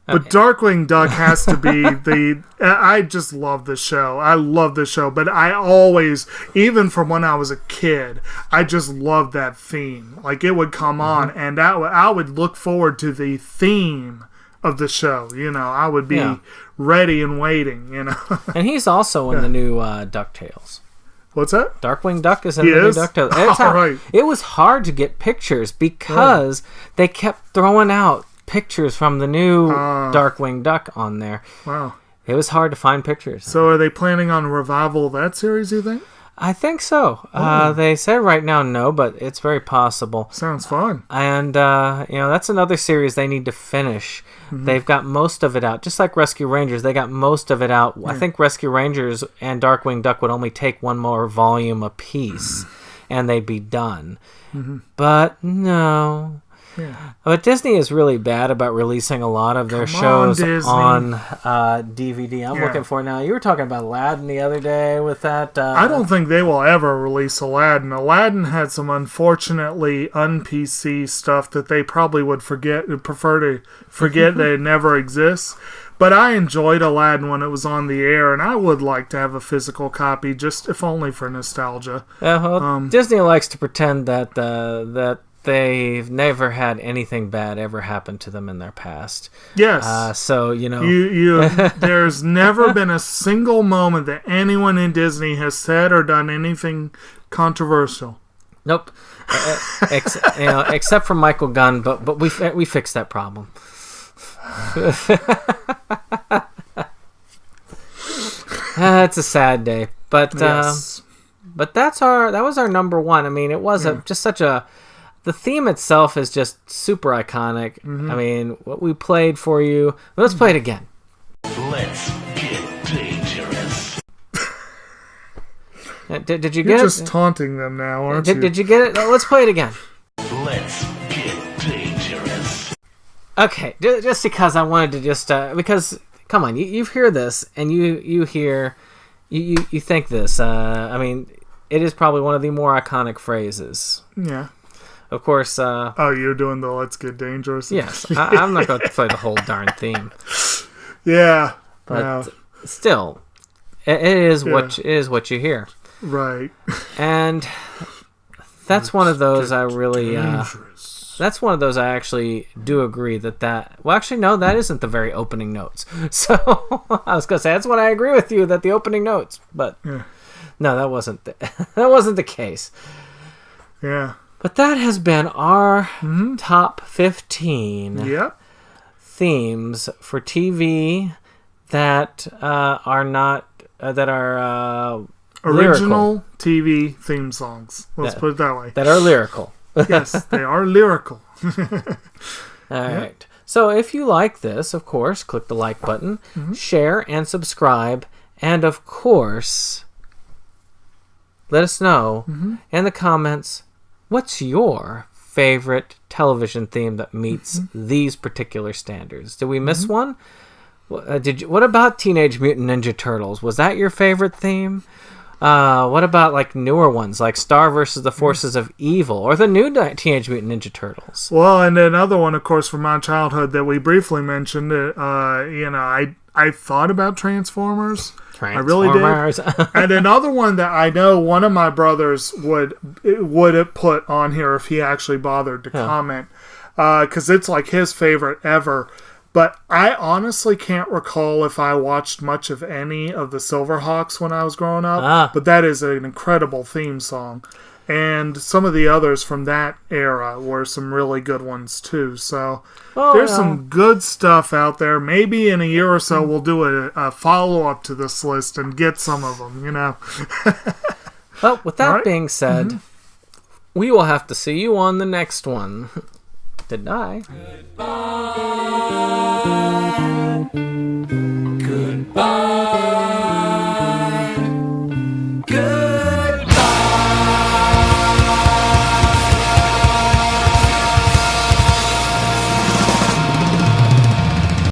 E: But Darkwing Duck has to be the... I just love the show. I love the show. But I always, even from when I was a kid, I just loved that theme. Like, it would come on, and I would look forward to the theme of the show. You know, I would be ready and waiting, you know.
D: And he's also in the new DuckTales.
E: What's that?
D: Darkwing Duck is in
E: He
D: the
E: is?
D: new DuckTales.
E: Right.
D: It was hard to get pictures because they kept throwing out pictures from the new Darkwing Duck on there.
E: Wow.
D: It was hard to find pictures.
E: So are they planning on a revival of that series, you think?
D: I think so. They said right now no, but it's very possible.
E: Sounds fun.
D: And, that's another series they need to finish.
E: Mm-hmm.
D: They've got most of it out. Just like Rescue Rangers, they got most of it out. I think Rescue Rangers and Darkwing Duck would only take one more volume apiece, and they'd be done.
E: Mm-hmm.
D: But no.
E: Yeah.
D: But Disney is really bad about releasing a lot of their shows on DVD. I'm looking for it now. You were talking about Aladdin the other day with that.
E: I don't think they will ever release Aladdin. Aladdin had some unfortunately un-PC stuff that they probably would prefer to forget that it never exists. But I enjoyed Aladdin when it was on the air, and I would like to have a physical copy, just if only for nostalgia.
D: Disney likes to pretend that they've never had anything bad ever happen to them in their past.
E: Yes.
D: So,
E: there's never been a single moment that anyone in Disney has said or done anything controversial.
D: Nope. Except for Michael Gunn, but we fixed that problem. It's a sad day, but
E: Yes.
D: but that was our number 1. I mean, it was just such a. The theme itself is just super iconic.
E: Mm-hmm.
D: I mean, what we played for you. Let's play it again.
P: Let's get dangerous.
D: Did you get
E: You're
D: it?
E: just taunting them now, aren't you?
D: Did you get it? Let's play it again.
P: Let's get dangerous.
D: Okay, just because I wanted to because come on, you hear this and you think this. I mean, it is probably one of the more iconic phrases.
E: Yeah.
D: Of course.
E: You're doing the Let's Get Dangerous?
D: Yes. I'm not going to play the whole darn theme.
E: Yeah.
D: But still, it is what you hear.
E: Right.
D: And that's one of those I really... that's one of those I actually do agree that... Well, actually, no, that isn't the very opening notes. So, I was going to say, that's what I agree with you, that the opening notes. But, no, that wasn't the case.
E: Yeah.
D: But that has been our top 15 themes for TV that are not
E: original
D: lyrical.
E: TV theme songs. Let's put it that way.
D: That are lyrical.
E: Yes, they are lyrical.
D: All right. So if you like this, of course, click the like button, share and subscribe, and of course, let us know in the comments, what's your favorite television theme that meets these particular standards? Did we miss one? What about Teenage Mutant Ninja Turtles? Was that your favorite theme? What about like newer ones like Star versus the Forces of Evil or the new Teenage Mutant Ninja Turtles?
E: Well, and another one, of course, from my childhood that we briefly mentioned. I thought about Transformers. I really did. And another one that I know one of my brothers would put on here if he actually bothered to comment, because it's like his favorite ever. But I honestly can't recall if I watched much of any of the Silverhawks when I was growing up. But that is an incredible theme song. And some of the others from that era were some really good ones too. So there's some good stuff out there. Maybe in a year or so we'll do a follow-up to this list and get some of them, you know.
D: Well, with that being said, we will have to see you on the next one. Goodbye.